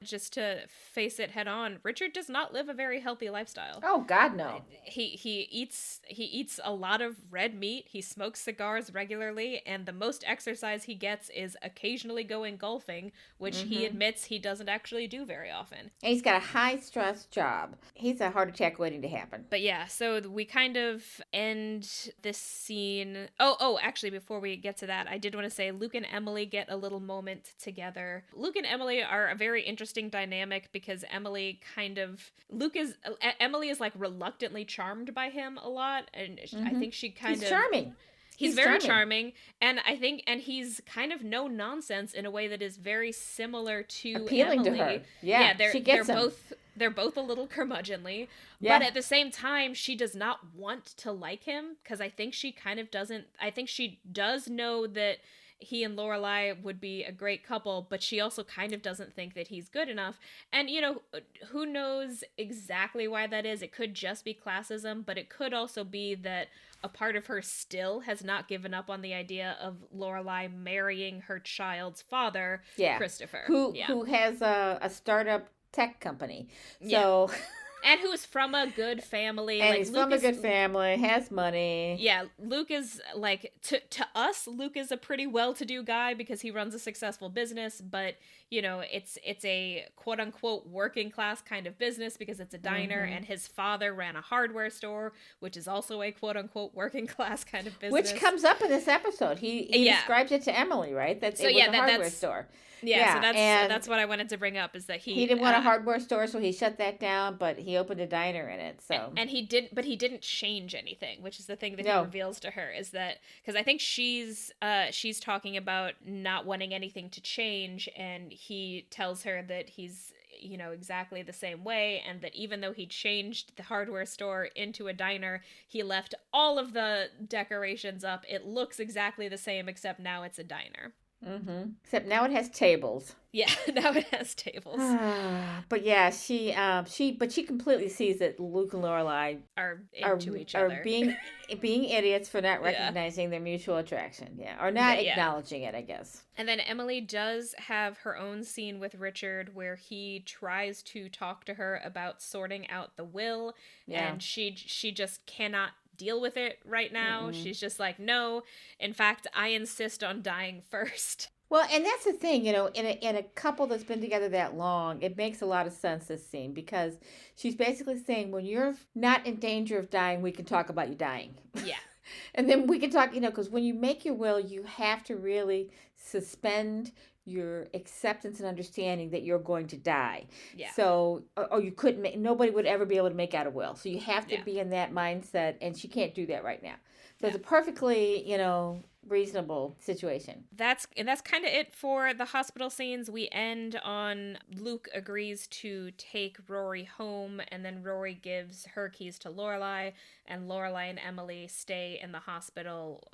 just to face it head on, Richard does not live a very healthy lifestyle. Oh, God, no. He eats a lot of red meat. He smokes cigars regularly. And the most exercise he gets is occasionally going golfing, which he admits he doesn't actually do very often. And he's got a high-stress job. He's a heart attack waiting to happen. But yeah, so we kind of end this scene. Oh, actually, before we get to that, I did want to say Luke and Emily get a little moment together. Luke and Emily are a very interesting dynamic because Emily is like reluctantly charmed by him a lot, and I think she He's charming. He's very charming, and he's kind of no nonsense in a way that is very similar to appealing Emily. to her. Yeah, they're both a little curmudgeonly, yeah. But at the same time, she does not want to like him because I think she kind of doesn't. I think she does know that he and Lorelai would be a great couple, but she also kind of doesn't think that he's good enough. And, who knows exactly why that is? It could just be classism, but it could also be that a part of her still has not given up on the idea of Lorelai marrying her child's father, Christopher. Who has a startup tech company. So... Yeah. And who's from a good family. And he's from a good family, has money. Yeah, Luke is, like, to us, Luke is a pretty well-to-do guy because he runs a successful business, but, it's a quote-unquote working-class kind of business because it's a diner, and his father ran a hardware store, which is also a quote-unquote working-class kind of business. Which comes up in this episode. He describes it to Emily, right? It was a hardware store. Yeah, so that's what I wanted to bring up is that he didn't want a hardware store, so he shut that down, but he opened a diner in it. So and he didn't change anything, which is the thing that he reveals to her is that because I think she's talking about not wanting anything to change, and he tells her that exactly the same way, and that even though he changed the hardware store into a diner, he left all of the decorations up. It looks exactly the same, except now it's a diner. Mm-hmm. Except now it has tables. Yeah, now it has tables. But yeah, she completely sees that Luke and Lorelai are into each other, being idiots for not recognizing their mutual attraction, or not acknowledging it, I guess. And then Emily does have her own scene with Richard where he tries to talk to her about sorting out the will, and she just cannot deal with it right now. Mm-mm. She's just like, no, in fact, I insist on dying first. Well, and that's the thing, in a couple that's been together that long, it makes a lot of sense, this scene, because she's basically saying, when you're not in danger of dying, we can talk about you dying. Yeah. And then we can talk, because when you make your will, you have to really suspend your acceptance and understanding that you're going to die. Yeah. So, or you couldn't nobody would ever be able to make out a will. So you have to be in that mindset, and she can't do that right now. So it's a perfectly, reasonable situation. That's kind of it for the hospital scenes. We end on Luke agrees to take Rory home, and then Rory gives her keys to Lorelai, and Lorelai and Emily stay in the hospital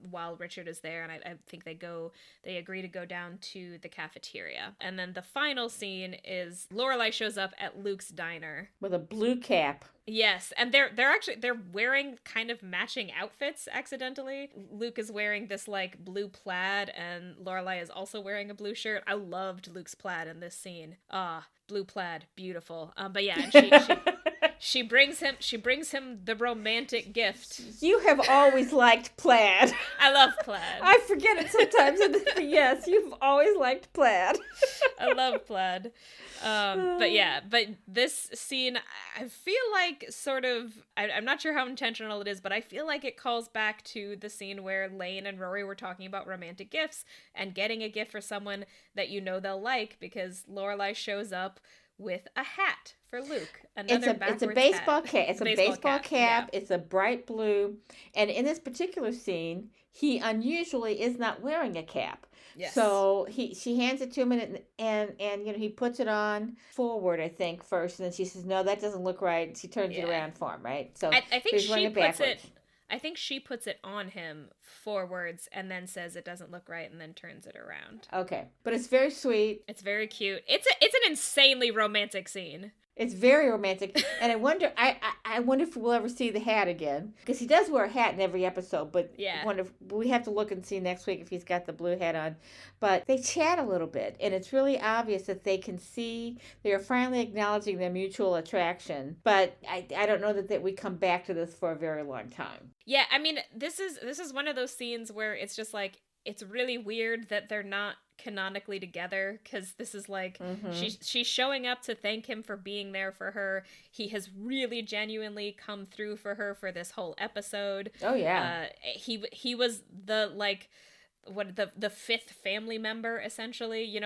while Richard is there, and I think they agree to go down to the cafeteria. And then the final scene is Lorelai shows up at Luke's diner with a blue cap. Yes, and they're wearing kind of matching outfits accidentally. Luke is wearing this like blue plaid, and Lorelai is also wearing a blue shirt. I loved Luke's plaid in this scene. Blue plaid, beautiful. But yeah, and she brings him the romantic gift. You have always liked plaid. I love plaid. I forget it sometimes. Yes, you've always liked plaid. I love plaid. But this scene, I feel like I'm not sure how intentional it is, but I feel like it calls back to the scene where Lane and Rory were talking about romantic gifts and getting a gift for someone that they'll like, because Lorelai shows up with a hat for Luke. It's a baseball cap. It's a baseball cap. Yeah. It's a bright blue. And in this particular scene, he unusually is not wearing a cap. Yes. So she hands it to him, and he puts it on forward, I think, first, and then she says, no, that doesn't look right. She turns it around for him, right? So I think she puts it on him forwards and then says it doesn't look right and then turns it around. Okay. But it's very sweet. It's very cute. It's an insanely romantic scene. It's very romantic, and I wonder if we'll ever see the hat again, because he does wear a hat in every episode. But I wonder if we have to look and see next week if he's got the blue hat on. But they chat a little bit, and it's really obvious that they can see they are finally acknowledging their mutual attraction. But I don't know that we come back to this for a very long time. Yeah, I mean, this is one of those scenes where it's just like, it's really weird that they're not canonically together, because this is like she's showing up to thank him for being there for her. He has really genuinely come through for her for this whole episode. Oh yeah. He was the fifth family member, essentially.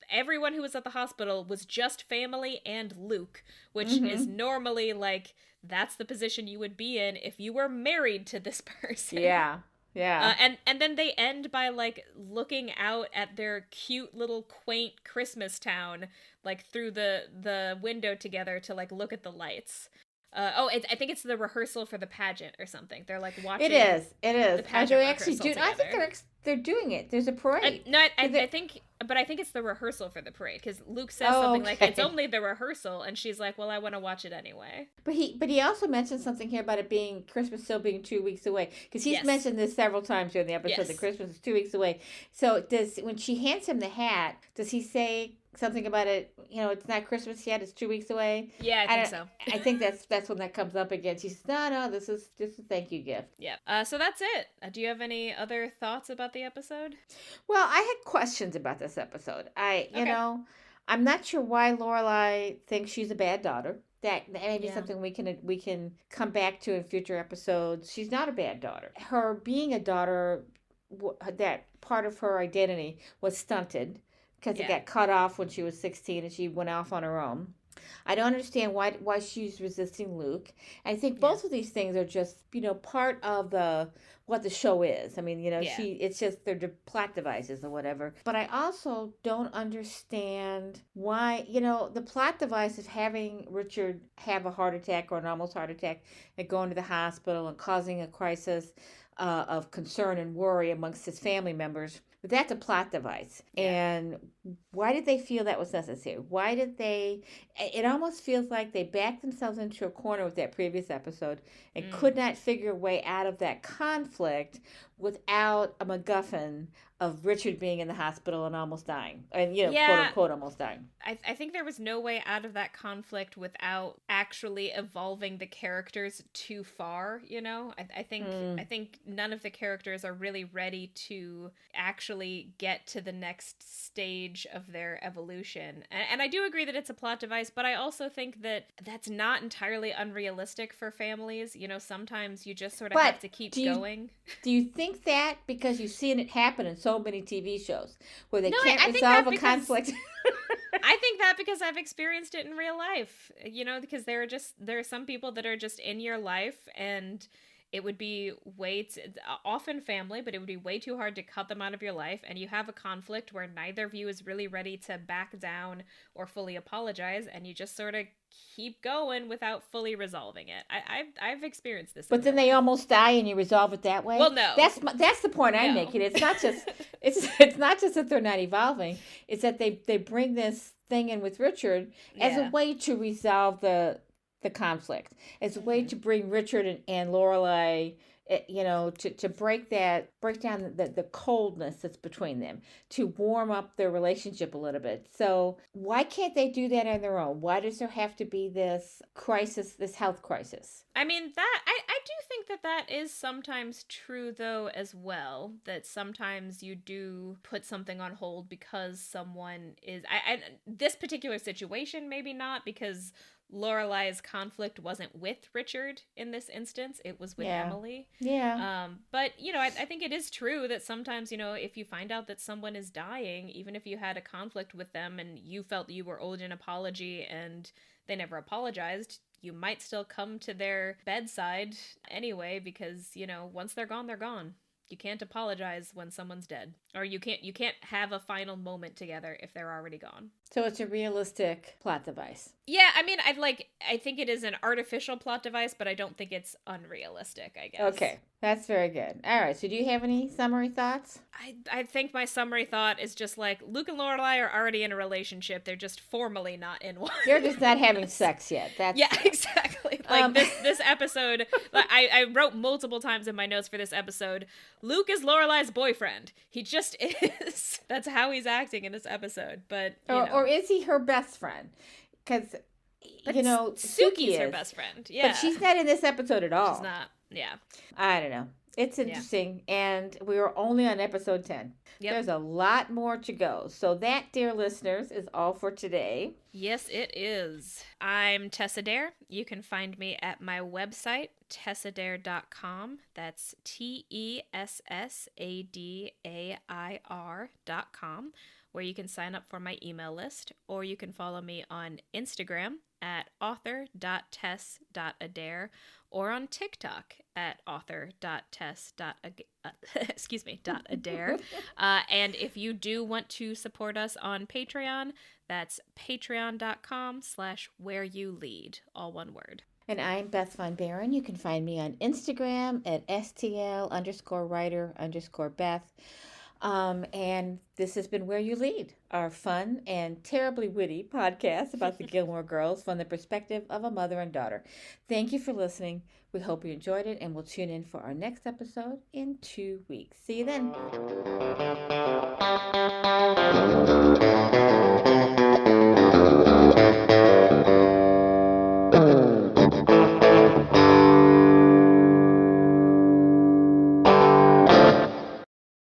Everyone who was at the hospital was just family and Luke, which is normally like, that's the position you would be in if you were married to this person. Yeah. Yeah. And then they end by like looking out at their cute little quaint Christmas town, like through the window together to like look at the lights. I think it's the rehearsal for the pageant or something. They're like watching. It is. The pageant actually do. I think they're doing it. There's a parade. I think it's the rehearsal for the parade, because Luke says something like, it's only the rehearsal, and she's like, well, I want to watch it anyway. But he also mentioned something here about it being Christmas still being 2 weeks away, because he's mentioned this several times during the episode that Christmas is 2 weeks away. So when she hands him the hat, does he say something about it, it's not Christmas yet, it's 2 weeks away? Yeah, I think so. I think that's when that comes up again. She says, no, this is just a thank you gift. Yeah. So that's it. Do you have any other thoughts about the episode? Well, I had questions about this episode. I'm not sure why Lorelai thinks she's a bad daughter. That may be something we can come back to in future episodes. She's not a bad daughter. Her being a daughter, that part of her identity was stunted, because it got cut off when she was 16 and she went off on her own. I don't understand why she's resisting Luke. I think Yeah. both of these things are just, part of the what the show is. I mean, Yeah. it's just they're plot devices or whatever. But I also don't understand why, the plot device of having Richard have a heart attack or an almost heart attack and going to the hospital and causing a crisis of concern and worry amongst his family members. But that's a plot device. Yeah. And why did they feel that was necessary? Why did they? It almost feels like they backed themselves into a corner with that previous episode and could not figure a way out of that conflict without a MacGuffin of Richard being in the hospital and almost dying. And, quote Yeah. unquote, almost dying. I think there was no way out of that conflict without actually evolving the characters too far, I think none of the characters are really ready to actually get to the next stage of their evolution. And I do agree that it's a plot device, but I also think that that's not entirely unrealistic for families. Sometimes you just sort of have to keep going. Do you think that because you've seen it happen in so many TV shows where they No, can't resolve a conflict? I think that because I've experienced it in real life, because there are some people that are just in your life, and it would be often family, but it would be way too hard to cut them out of your life, and you have a conflict where neither of you is really ready to back down or fully apologize, and you just sort of keep going without fully resolving it. I've experienced this. But then they almost die, and you resolve it that way. Well, no, that's the point I'm making. It's not just it's not just that they're not evolving. It's that they bring this thing in with Richard as a way to resolve the conflict, as a way to bring Richard and Lorelai, to break down the coldness that's between them, to warm up their relationship a little bit. So why can't they do that on their own? Why does there have to be this crisis, this health crisis? I mean, I do think that is sometimes true, though, as well, that sometimes you do put something on hold because someone is... this particular situation, maybe not, because Lorelai's conflict wasn't with Richard in this instance. It was with Emily. Yeah. But, I think it is true that sometimes, if you find out that someone is dying, even if you had a conflict with them and you felt that you were owed an apology and they never apologized, you might still come to their bedside anyway, because, once they're gone, they're gone. You can't apologize when someone's dead, or you can't have a final moment together if they're already gone. So it's a realistic plot device. Yeah, I mean, I think it is an artificial plot device, but I don't think it's unrealistic, I guess. Okay, that's very good. All right, so do you have any summary thoughts? I think my summary thought is just like, Luke and Lorelai are already in a relationship. They're just formally not in one. They're just not having sex yet. Exactly. Like this episode, I wrote multiple times in my notes for this episode, Luke is Lorelai's boyfriend. He just is. That's how he's acting in this episode. But or is he her best friend? Because Suki's her best friend. Yeah, but she's not in this episode at all. She's not. Yeah. I don't know. It's interesting, and we were only on episode 10. Yep. There's a lot more to go. So that, dear listeners, is all for today. Yes, it is. I'm Tessa Dare. You can find me at my website, tessadare.com. That's TESSADAIR.com, where you can sign up for my email list, or you can follow me on Instagram at author.tess.adair, or on TikTok at author.tess.adair. And if you do want to support us on Patreon, that's patreon.com/whereyoulead, all one word. And I'm Beth Von Barron. You can find me on Instagram at STL_writer_Beth. And this has been Where You Lead, our fun and terribly witty podcast about the Gilmore Girls from the perspective of a mother and daughter. Thank you for listening. We hope you enjoyed it, and we'll tune in for our next episode in 2 weeks. See you then.